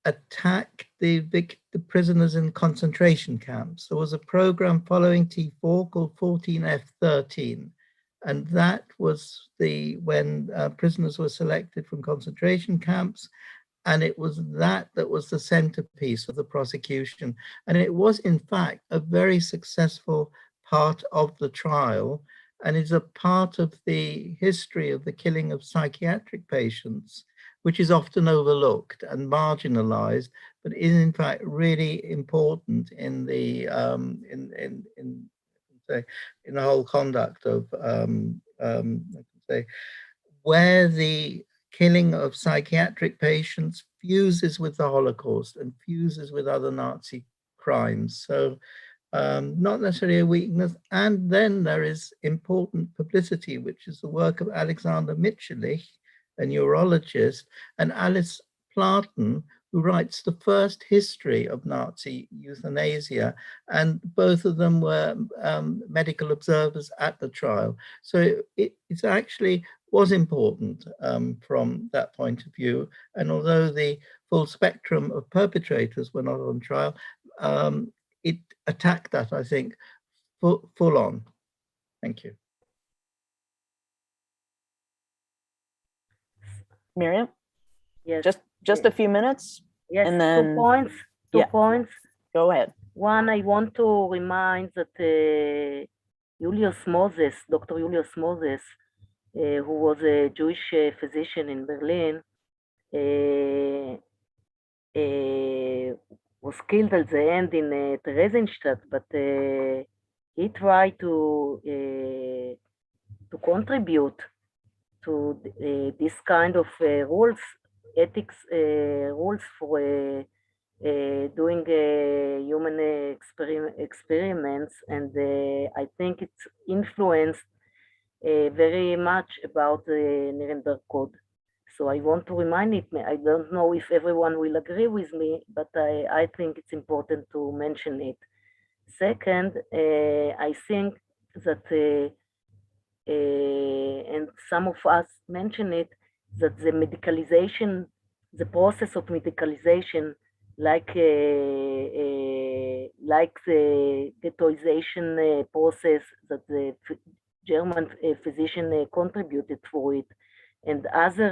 attacked the prisoners in concentration camps. There was a program following T4 called 14F13. And that was when prisoners were selected from concentration camps. And it was that was the centerpiece of the prosecution. And it was, in fact, a very successful part of the trial, and is a part of the history of the killing of psychiatric patients, which is often overlooked and marginalized, but is in fact really important in the in the whole conduct of where the killing of psychiatric patients fuses with the Holocaust and fuses with other Nazi crimes. So not necessarily a weakness. And then there is important publicity, which is the work of Alexander Mitscherlich, a neurologist, and Alice Platen, who writes the first history of Nazi euthanasia, and both of them were medical observers at the trial. So it actually was important from that point of view. And although the full spectrum of perpetrators were not on trial, it attacked that, I think, full on. Thank you. Miriam? Yes. Just a few minutes? Yes, and then, 2 points. Two points. Go ahead. One, I want to remind that Julius Moses, Dr. Julius Moses, who was a Jewish physician in Berlin, was killed at the end in Theresienstadt, but he tried to contribute to this kind of rules, ethics rules for doing human experiments, and I think it's influenced very much about the Nuremberg Code. So I want to remind it. I don't know if everyone will agree with me, but I think it's important to mention it. Second, I think that, and some of us mention it, that the medicalization, the process of medicalization, like the ghettoization process that the German physician contributed for it, and other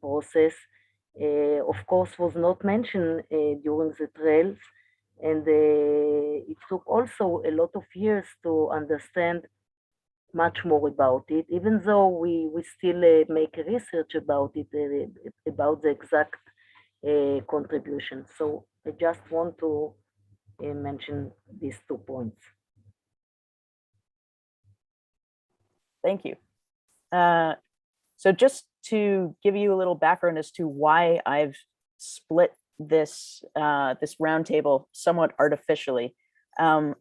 process, of course, was not mentioned during the trials, and it took also a lot of years to understand much more about it, even though we still make research about it, about the exact contribution. So I just want to mention these 2 points. Thank you. So just to give you a little background as to why I've split this this roundtable somewhat artificially, I'm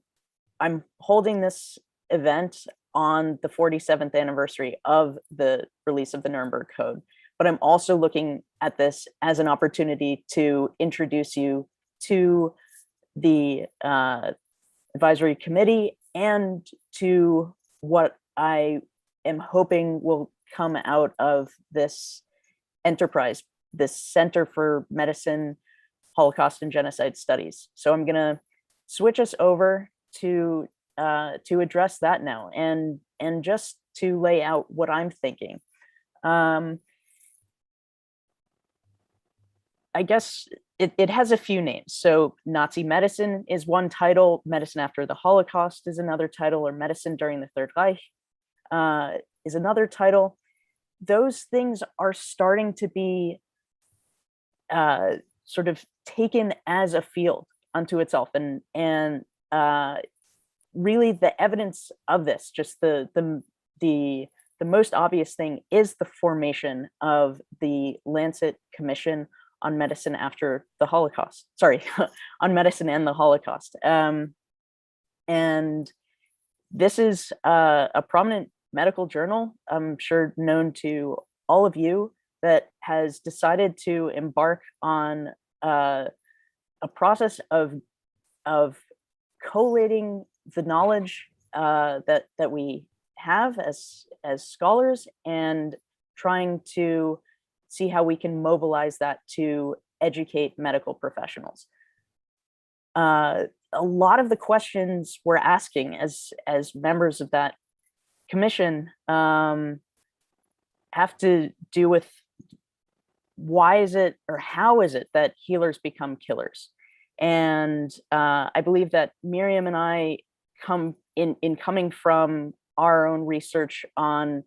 holding this event on the 47th anniversary of the release of the Nuremberg Code, but I'm also looking at this as an opportunity to introduce you to the advisory committee and to what I am hoping will come out of this enterprise, this Center for Medicine, Holocaust and Genocide Studies. So I'm gonna switch us over to address that now and just to lay out what I'm thinking. I guess it has a few names. So Nazi medicine is one title, medicine after the Holocaust is another title, or medicine during the Third Reich is another title. Those things are starting to be sort of taken as a field unto itself, and really the evidence of this, just the most obvious thing is the formation of the Lancet Commission on Medicine after the Holocaust. Sorry, on medicine and the Holocaust. And this is a prominent medical journal, I'm sure known to all of you, that has decided to embark on a process of collating the knowledge that we have as scholars and trying to see how we can mobilize that to educate medical professionals. a lot of the questions we're asking as members of that commission have to do with why is it or how is it that healers become killers? And I believe that Miriam and I coming from our own research on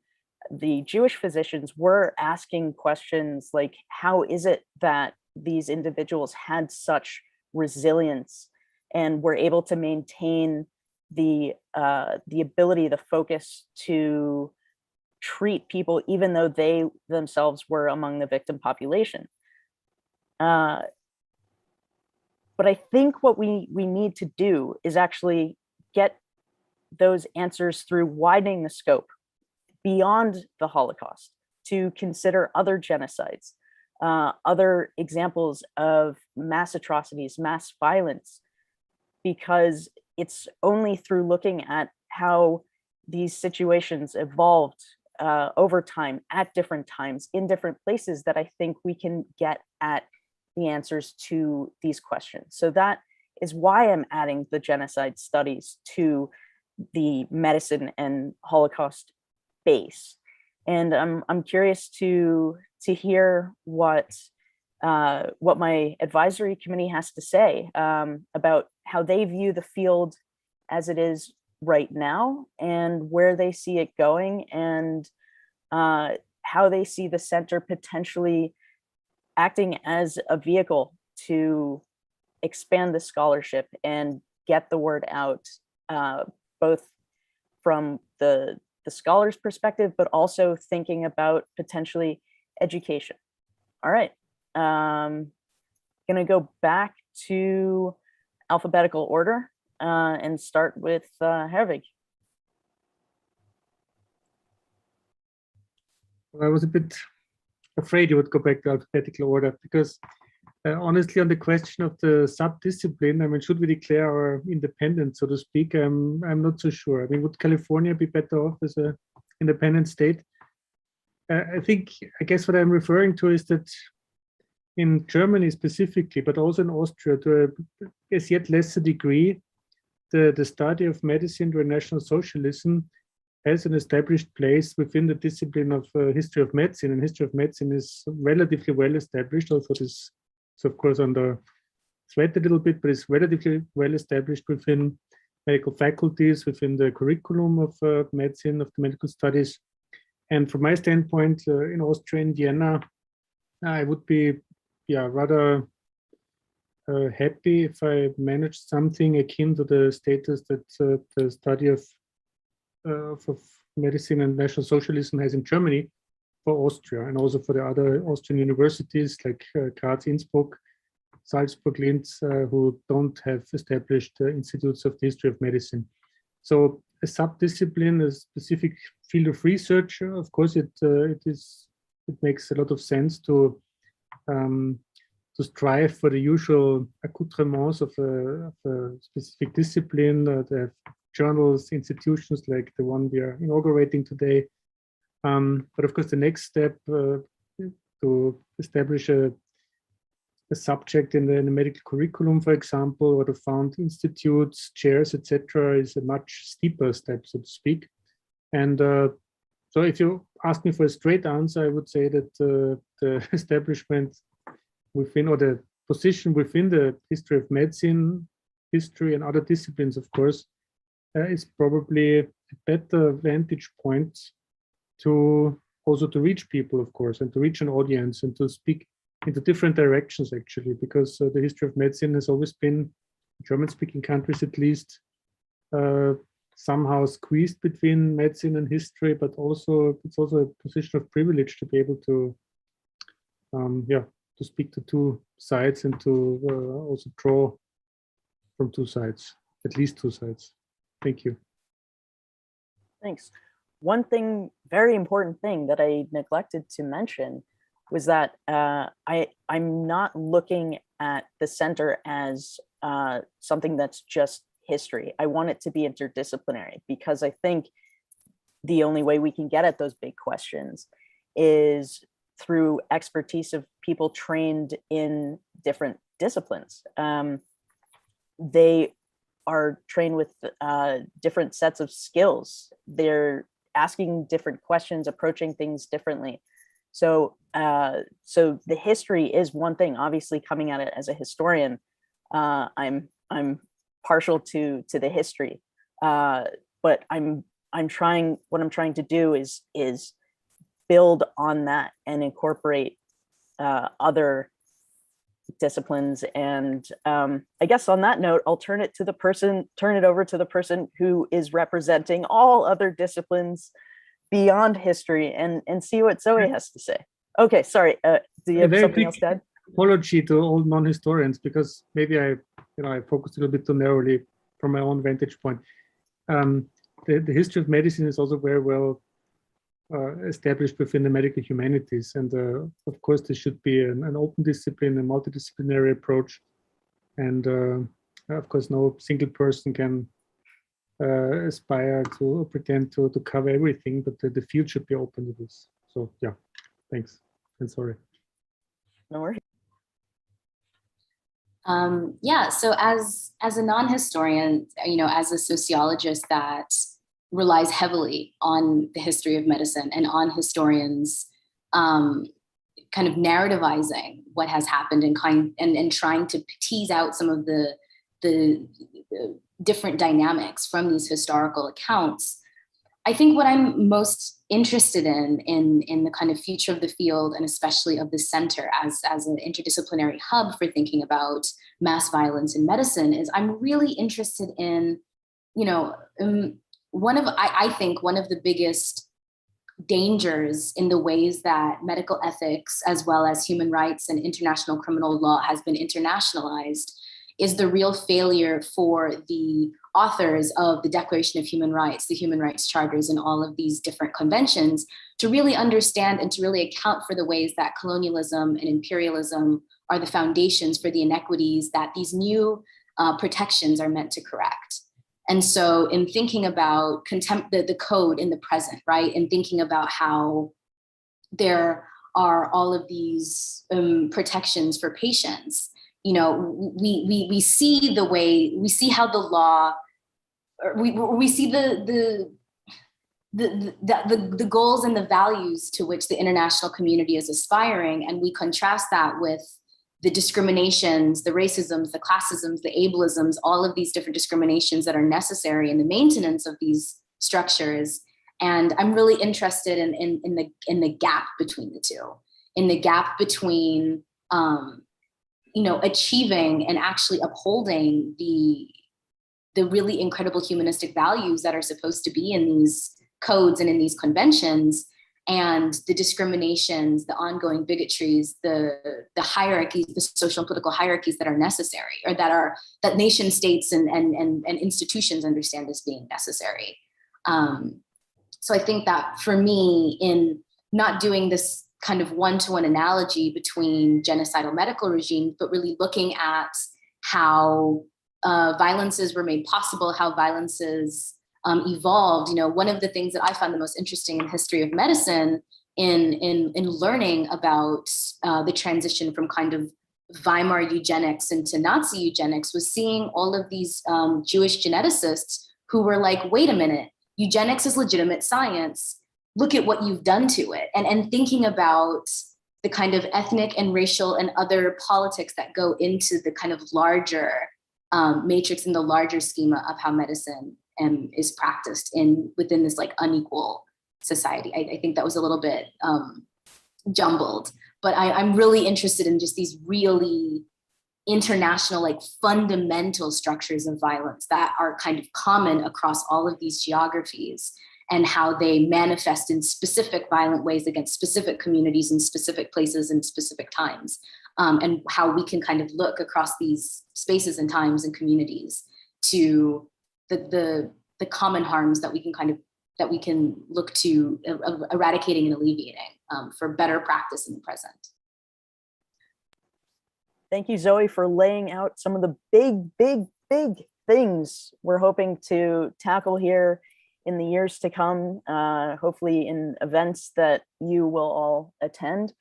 the Jewish physicians, we're asking questions like, how is it that these individuals had such resilience and were able to maintain the ability, the focus to treat people, even though they themselves were among the victim population? But I think what we need to do is actually get those answers through widening the scope beyond the Holocaust to consider other genocides, other examples of mass atrocities, mass violence, because it's only through looking at how these situations evolved over time, at different times, in different places, that I think we can get at the answers to these questions. So that is why I'm adding the genocide studies to the medicine and Holocaust base. And I'm curious to hear what my advisory committee has to say about how they view the field as it is right now and where they see it going, and how they see the center potentially acting as a vehicle to expand the scholarship and get the word out, both from the scholar's perspective, but also thinking about potentially education. All right, gonna go back to alphabetical order and start with Herwig. I was a bit afraid you would go back to alphabetical order because honestly, on the question of the sub-discipline, I mean, should we declare our independence, so to speak? I'm not so sure. I mean, would California be better off as an independent state? I guess what I'm referring to is that in Germany specifically, but also in Austria, to a as yet lesser degree, the study of medicine during National Socialism has an established place within the discipline of history of medicine, and history of medicine is relatively well established, although this is of course under threat a little bit, but it's relatively well established within medical faculties, within the curriculum of medicine, of the medical studies. And from my standpoint, in Austria, in Vienna, I would be rather happy if I managed something akin to the status that the study of medicine and National Socialism has in Germany for Austria, and also for the other Austrian universities like Graz, Innsbruck, Salzburg, Linz, who don't have established institutes of the history of medicine. So a sub-discipline, a specific field of research, of course, it makes a lot of sense to strive for the usual accoutrements of a specific discipline. They have journals, institutions like the one we are inaugurating today. But of course, the next step to establish a subject in the medical curriculum, for example, or to found institutes, chairs, etc., is a much steeper step, so to speak. And so if you ask me for a straight answer, I would say that the establishment within, or the position within the history of medicine, history and other disciplines, of course, is probably a better vantage point to also to reach people, of course, and to reach an audience and to speak into different directions, actually, because the history of medicine has always been, German-speaking countries at least, somehow squeezed between medicine and history, but also it's also a position of privilege to be able to, to speak to two sides and to also draw from two sides, at least two sides. Thank you. Thanks. One thing, very important thing that I neglected to mention was that I'm not looking at the center as something that's just history. I want it to be interdisciplinary, because I think the only way we can get at those big questions is through expertise of people trained in different disciplines. they are trained with different sets of skills. They're asking different questions, approaching things differently. So, so the history is one thing. Obviously, coming at it as a historian, I'm partial to the history, but I'm trying. What I'm trying to do is build on that and incorporate other disciplines. And I guess on that note, I'll turn it over to the person who is representing all other disciplines beyond history, and see what Zoe has to say. Okay, sorry. Do you have something else to add? Apology to all non-historians, because maybe I focused a little bit too narrowly from my own vantage point. The history of medicine is also very well established within the medical humanities, and of course there should be an open discipline, a multidisciplinary approach, and of course no single person can aspire to or pretend to cover everything, but the field should be open to this. So yeah, thanks, and sorry. No worries. Yeah, so as a non-historian, as a sociologist that relies heavily on the history of medicine and on historians kind of narrativizing what has happened and trying to tease out some of the different dynamics from these historical accounts. I think what I'm most interested in the kind of future of the field, and especially of the center as an interdisciplinary hub for thinking about mass violence in medicine, is I'm really interested in, I think one of the biggest dangers in the ways that medical ethics, as well as human rights and international criminal law, has been internationalized, is the real failure for the authors of the Declaration of Human Rights, the Human Rights Charters, and all of these different conventions to really understand and to really account for the ways that colonialism and imperialism are the foundations for the inequities that these new protections are meant to correct. And so in thinking about the code in the present, right, and thinking about how there are all of these protections for patients, we see the way, we see how the law, we see the goals and the values to which the international community is aspiring, and we contrast that with the discriminations, the racisms, the classisms, the ableisms, all of these different discriminations that are necessary in the maintenance of these structures. And I'm really interested in the gap between the two, in the gap between achieving and actually upholding the really incredible humanistic values that are supposed to be in these codes and in these conventions, and the discriminations, the ongoing bigotries, the hierarchies, the social and political hierarchies that are necessary, or that nation states and institutions understand as being necessary. So I think that for me, in not doing this kind of one-to-one analogy between genocidal medical regimes, but really looking at how violences were made possible, how violences evolved. One of the things that I found the most interesting in the history of medicine in learning about the transition from kind of Weimar eugenics into Nazi eugenics was seeing all of these Jewish geneticists who were like, wait a minute, eugenics is legitimate science. Look at what you've done to it. And thinking about the kind of ethnic and racial and other politics that go into the kind of larger matrix and the larger schema of how medicine is practiced within this like unequal society. I think that was a little bit jumbled, but I'm really interested in just these really international, like fundamental structures of violence that are kind of common across all of these geographies, and how they manifest in specific violent ways against specific communities in specific places and specific times, and how we can kind of look across these spaces and times and communities to the common harms that we can look to eradicating and alleviating for better practice in the present. Thank you, Zoe, for laying out some of the big things we're hoping to tackle here in the years to come, hopefully in events that you will all attend.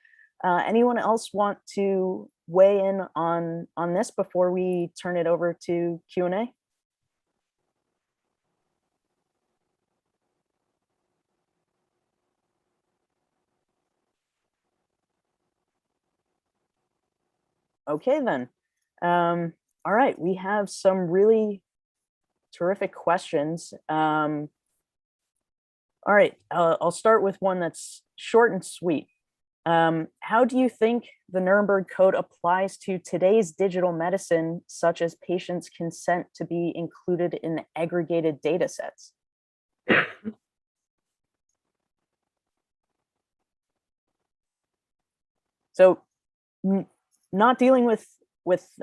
Anyone else want to weigh in on this before we turn it over to Q&A? Okay, then. All right, we have some really terrific questions. All right, I'll start with one that's short and sweet. How do you think the Nuremberg Code applies to today's digital medicine, such as patients' consent to be included in aggregated data sets? So, not dealing with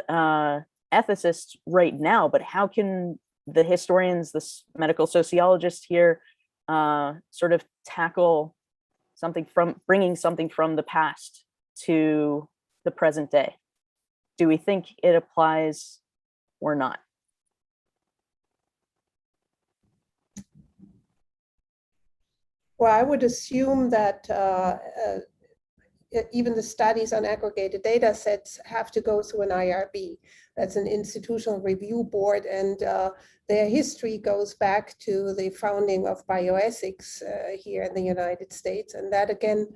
ethicists right now, but how can the historians, the medical sociologists here, sort of tackle something from bringing something from the past to the present day? Do we think it applies or not? Well, I would assume that even the studies on aggregated data sets have to go through an IRB. That's an institutional review board, and their history goes back to the founding of bioethics here in the United States. And that again,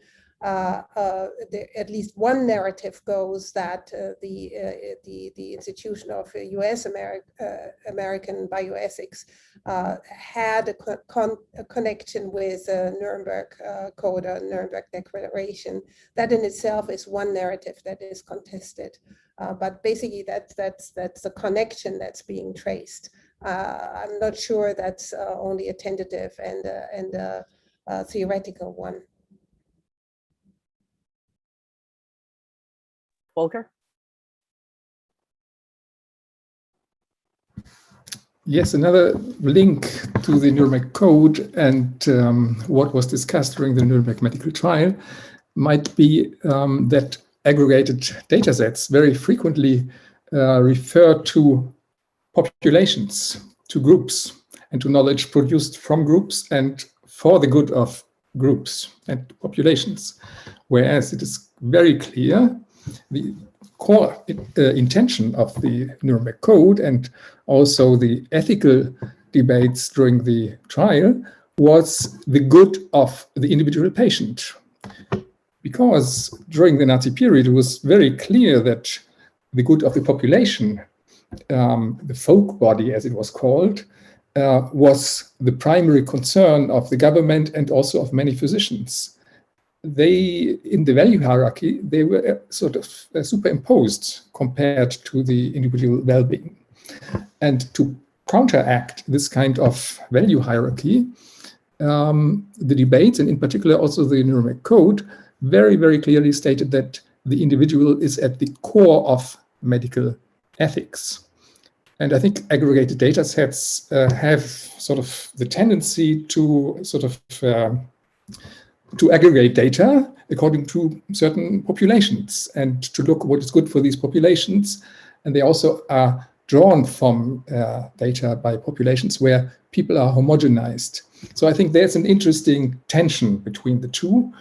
at least one narrative goes that the institution of US American bioethics had a connection with Nuremberg Code or Nuremberg Declaration. That in itself is one narrative that is contested. But basically that's the connection that's being traced. I'm not sure that's only a tentative and a theoretical one. Volker? Yes, another link to the Nuremberg Code and what was discussed during the Nuremberg medical trial might be that aggregated data sets very frequently refer to populations, to groups, and to knowledge produced from groups and for the good of groups and populations. Whereas it is very clear the core intention of the Nuremberg Code and also the ethical debates during the trial was the good of the individual patient. Because during the Nazi period, it was very clear that the good of the population, the folk body as it was called, was the primary concern of the government and also of many physicians. They, in the value hierarchy, they were sort of superimposed compared to the individual well-being. And to counteract this kind of value hierarchy, the debates, and in particular also the Nuremberg Code, very, very clearly stated that the individual is at the core of medical ethics. And I think aggregated data sets have sort of the tendency to sort of to aggregate data according to certain populations and to look what is good for these populations. And they also are drawn from data by populations where people are homogenized. So I think there's an interesting tension between the two.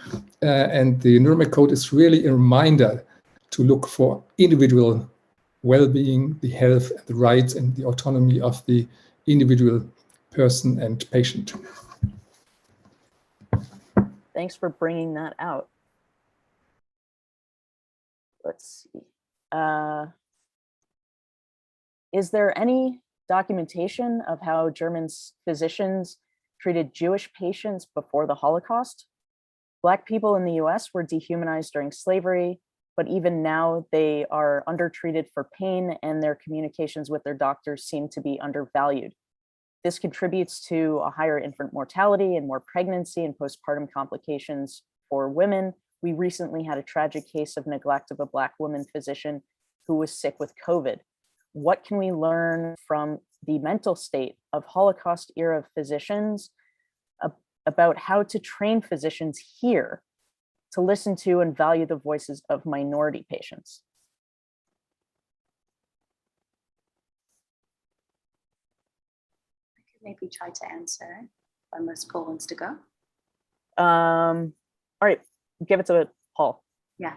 And the Nuremberg Code is really a reminder to look for individual well-being, the health, and the rights and the autonomy of the individual person and patient. Thanks for bringing that out. Let's see. Is there any documentation of how German physicians treated Jewish patients before the Holocaust? Black people in the US were dehumanized during slavery, but even now they are undertreated for pain and their communications with their doctors seem to be undervalued. This contributes to a higher infant mortality and more pregnancy and postpartum complications for women. We recently had a tragic case of neglect of a Black woman physician who was sick with COVID. What can we learn from the mental state of Holocaust era physicians about how to train physicians here to listen to and value the voices of minority patients? Maybe try to answer unless Paul wants to go. All right, give it to Paul. Yeah.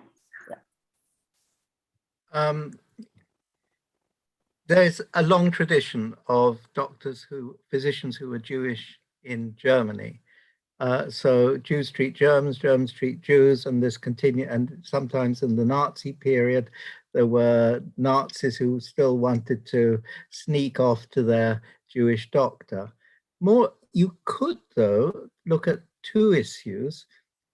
There's a long tradition of physicians who were Jewish in Germany. So Jews treat Germans, Germans treat Jews, and this continued. And sometimes in the Nazi period, there were Nazis who still wanted to sneak off to their Jewish doctor. You could, though, look at two issues.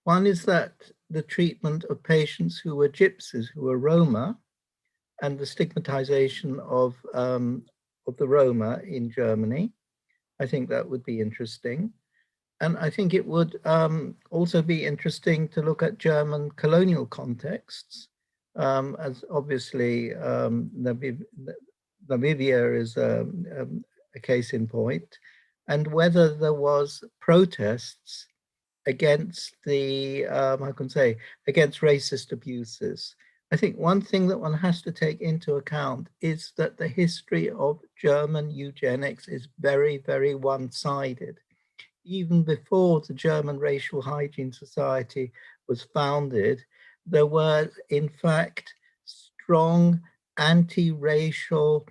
One is that the treatment of patients who were gypsies, who were Roma, and the stigmatization of the Roma in Germany. I think that would be interesting. And I think it would also be interesting to look at German colonial contexts, as obviously Namibia is a case in point, and whether there was protests against against racist abuses. I think one thing that one has to take into account is that the history of German eugenics is very, very one-sided. Even before the German Racial Hygiene Society was founded, there were, in fact, strong anti-racial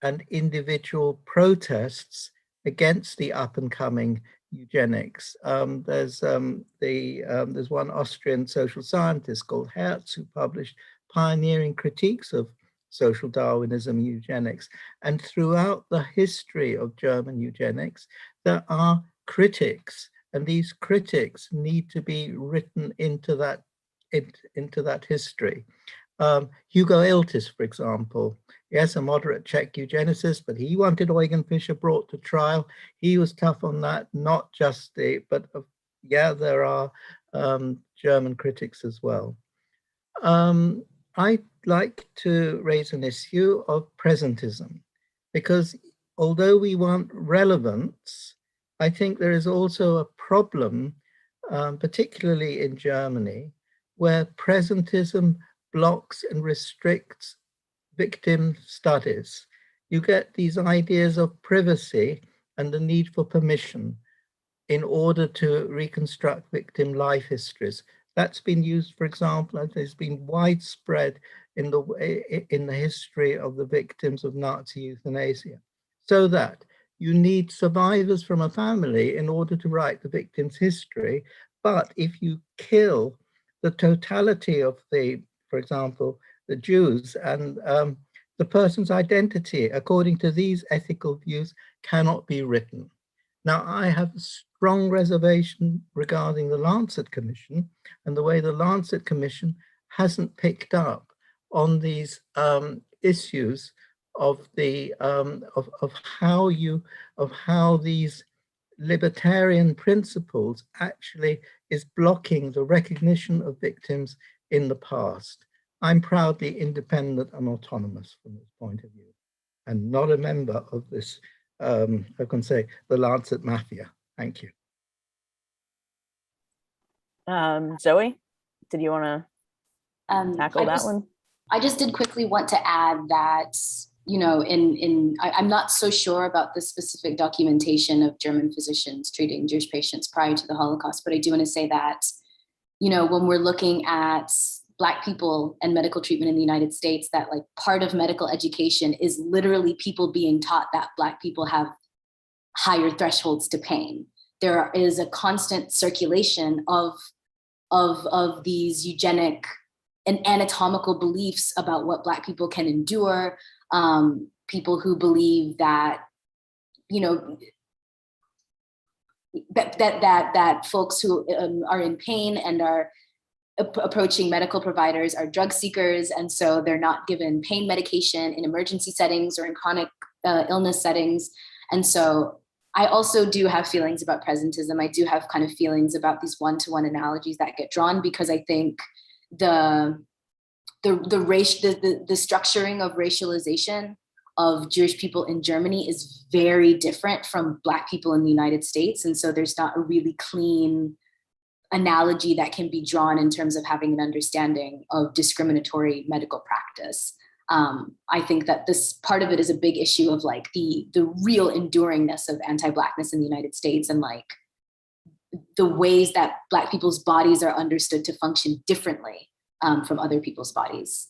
and individual protests against the up-and-coming eugenics. There's one Austrian social scientist called Hertz who published pioneering critiques of social Darwinism and eugenics. And throughout the history of German eugenics, there are critics, and these critics need to be written into that history. Hugo Iltis, for example, yes, a moderate Czech eugenicist, but he wanted Eugen Fischer brought to trial. He was tough on that, not just there are German critics as well. I'd like to raise an issue of presentism, because although we want relevance, I think there is also a problem, particularly in Germany, where presentism blocks and restricts victim studies. You get these ideas of privacy and the need for permission in order to reconstruct victim life histories. That's been used, for example, and there's been widespread in the history of the victims of Nazi euthanasia, so that you need survivors from a family in order to write the victim's history. But if you kill the totality of for example, the Jews, and the person's identity, according to these ethical views, cannot be written. Now, I have a strong reservation regarding the Lancet Commission and the way the Lancet Commission hasn't picked up on these issues of how these libertarian principles actually is blocking the recognition of victims in the past. I'm proudly independent and autonomous from this point of view, and not a member of this, I can say, the Lancet Mafia. Thank you. Zoe, did you want to tackle that one? I just did quickly want to add that, you know, I'm not so sure about the specific documentation of German physicians treating Jewish patients prior to the Holocaust, but I do want to say that, you know, when we're looking at Black people and medical treatment in the United States, that like part of medical education is literally people being taught that Black people have higher thresholds to pain. There is a constant circulation of these eugenic and anatomical beliefs about what Black people can endure. People who believe that, you know, that folks who are in pain and are approaching medical providers are drug seekers, and so they're not given pain medication in emergency settings or in chronic illness settings. And so I also do have feelings about presentism. I do have kind of feelings about these one-to-one analogies that get drawn, because I think the structuring of racialization of Jewish people in Germany is very different from Black people in the United States. And so there's not a really clean analogy that can be drawn in terms of having an understanding of discriminatory medical practice. I think that this part of it is a big issue of like the real enduringness of anti-Blackness in the United States, and like the ways that Black people's bodies are understood to function differently from other people's bodies.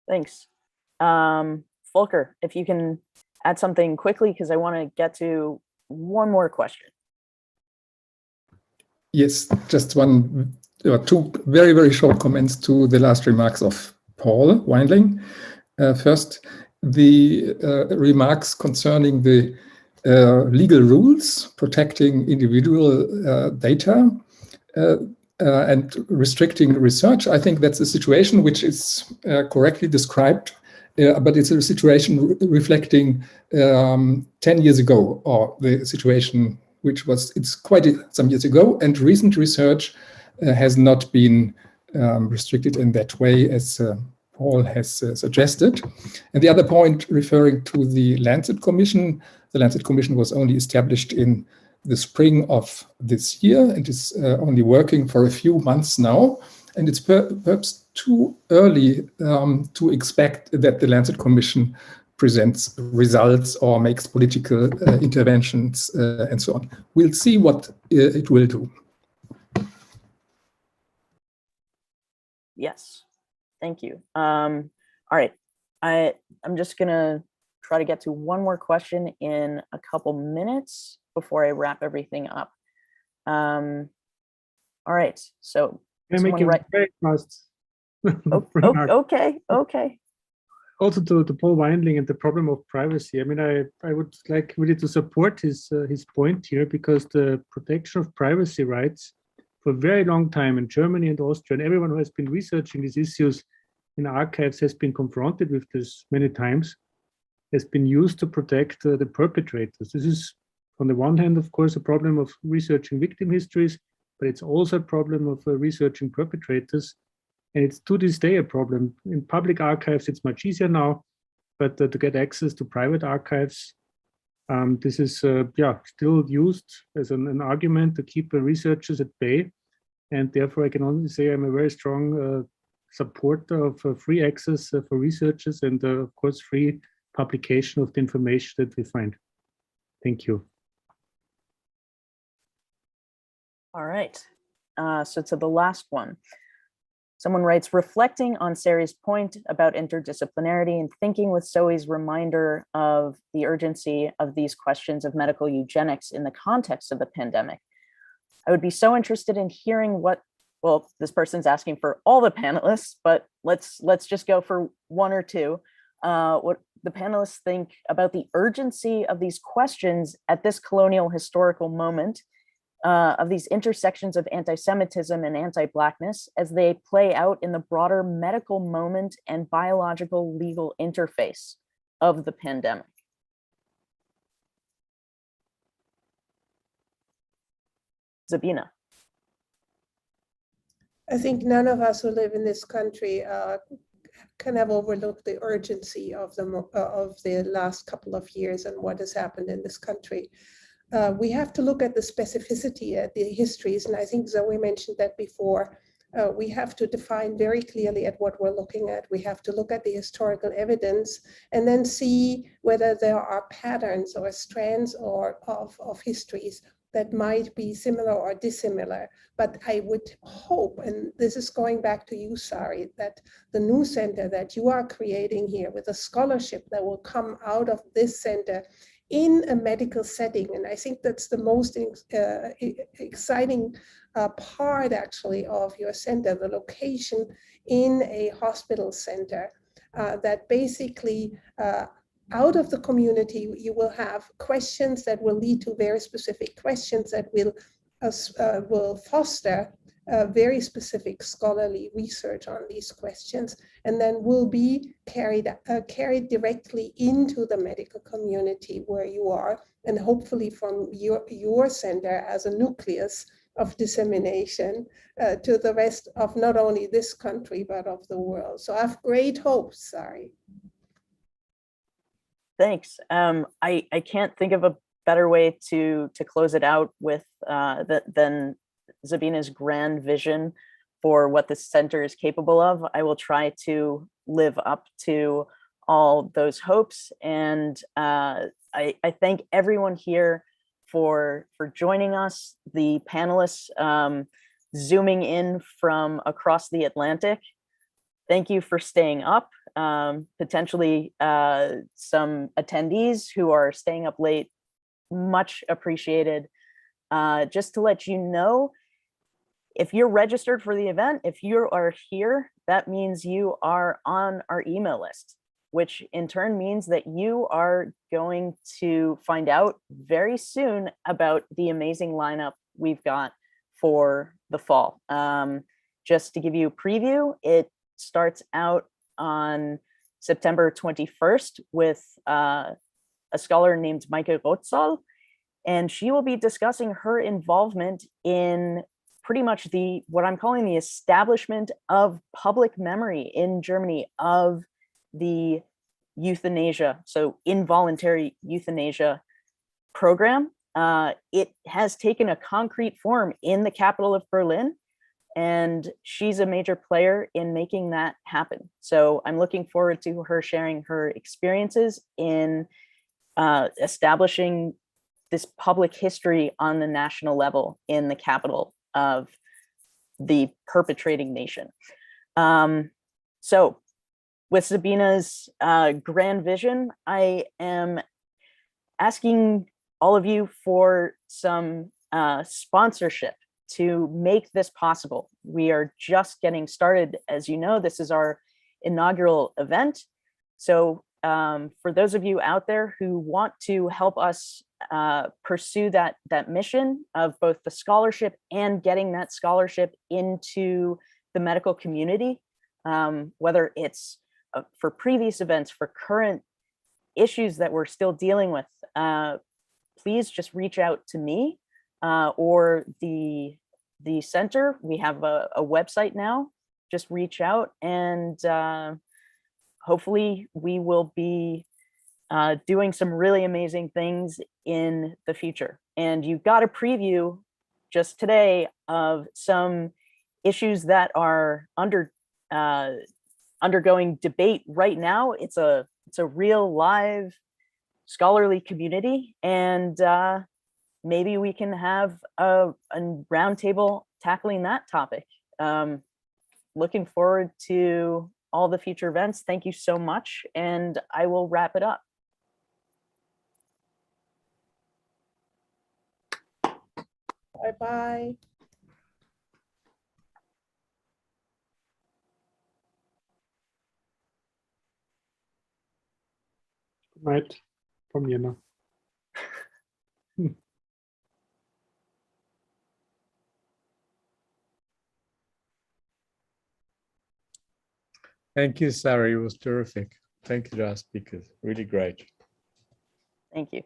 Thanks. Volker, if you can add something quickly, because I want to get to one more question. Yes, just one or two very, very short comments to the last remarks of Paul Weindling. First, the remarks concerning the legal rules protecting individual data and restricting research. I think that's a situation which is correctly described, but it's a situation reflecting 10 years ago, or the situation which was, it's quite some years ago, and recent research has not been restricted in that way as Paul has suggested. And the other point, referring to the Lancet Commission, the Lancet Commission was only established in the spring of this year and is only working for a few months now. And it's perhaps too early to expect that the Lancet Commission presents results or makes political interventions and so on. We'll see what it will do. Yes, thank you. All right, I'm just gonna try to get to one more question in a couple minutes before I wrap everything up. All right, so Can I make it very fast? Okay. Also to Paul Weindling and the problem of privacy. I mean, I would like really to support his point here, because the protection of privacy rights for a very long time in Germany and Austria, and everyone who has been researching these issues in archives has been confronted with this many times, has been used to protect the perpetrators. This is, on the one hand, of course, a problem of researching victim histories, but it's also a problem of researching perpetrators. And it's to this day a problem. In public archives, it's much easier now, but to get access to private archives, this is still used as an argument to keep researchers at bay. And therefore, I can only say I'm a very strong supporter of free access for researchers and, of course, free publication of the information that we find. Thank you. All right, so to the last one. Someone writes, reflecting on Sari's point about interdisciplinarity and thinking with Zoe's reminder of the urgency of these questions of medical eugenics in the context of the pandemic, I would be so interested in hearing what, well, this person's asking for all the panelists, but let's just go for one or two, what the panelists think about the urgency of these questions at this colonial historical moment, of these intersections of anti-Semitism and anti-Blackness as they play out in the broader medical moment and biological legal interface of the pandemic. Sabina. I think none of us who live in this country can have overlooked the urgency of the last couple of years and what has happened in this country. We have to look at the specificity at the histories, and I think Zoe mentioned that before. We have to define very clearly at what we're looking at. We have to look at the historical evidence and then see whether there are patterns or strands of histories that might be similar or dissimilar. But I would hope, and this is going back to you, Sari, that the new center that you are creating here with a scholarship that will come out of this center in a medical setting, and I think that's the most exciting part actually of your center, the location in a hospital center, that basically out of the community you will have questions that will lead to very specific questions that will foster very specific scholarly research on these questions, and then will be carried directly into the medical community where you are, and hopefully from your center as a nucleus of dissemination to the rest of not only this country, but of the world. So I have great hopes, Sari. Thanks. I can't think of a better way to close it out with than Sabina's grand vision for what the center is capable of. I will try to live up to all those hopes, and I thank everyone here for joining us, the panelists zooming in from across the Atlantic. thank you for staying up. Potentially some attendees who are staying up late, much appreciated. Just to let you know, if you're registered for the event, if you are here, that means you are on our email list, which in turn means that you are going to find out very soon about the amazing lineup we've got for the fall. Just to give you a preview, it starts out on September 21st with a scholar named Maike Rotzal, and she will be discussing her involvement in pretty much what I'm calling the establishment of public memory in Germany of the euthanasia, so involuntary euthanasia program. It has taken a concrete form in the capital of Berlin, and she's a major player in making that happen. So I'm looking forward to her sharing her experiences in establishing this public history on the national level in the capital of the perpetrating nation. So with Sabina's grand vision, I am asking all of you for some sponsorship to make this possible. We are just getting started. As you know, this is our inaugural event. So for those of you out there who want to help us pursue that mission of both the scholarship and getting that scholarship into the medical community, whether it's for previous events, for current issues that we're still dealing with, please just reach out to me or the center. We have a website now. Just reach out, and hopefully we will be doing some really amazing things in the future. And you got a preview just today of some issues that are undergoing debate right now. It's a real live scholarly community, and maybe we can have a roundtable tackling that topic. Looking forward to all the future events. Thank you so much, and I will wrap it up. Bye-bye. Good night from Vienna. Thank you, Sari. It was terrific. Thank you to our speakers. Really great. Thank you.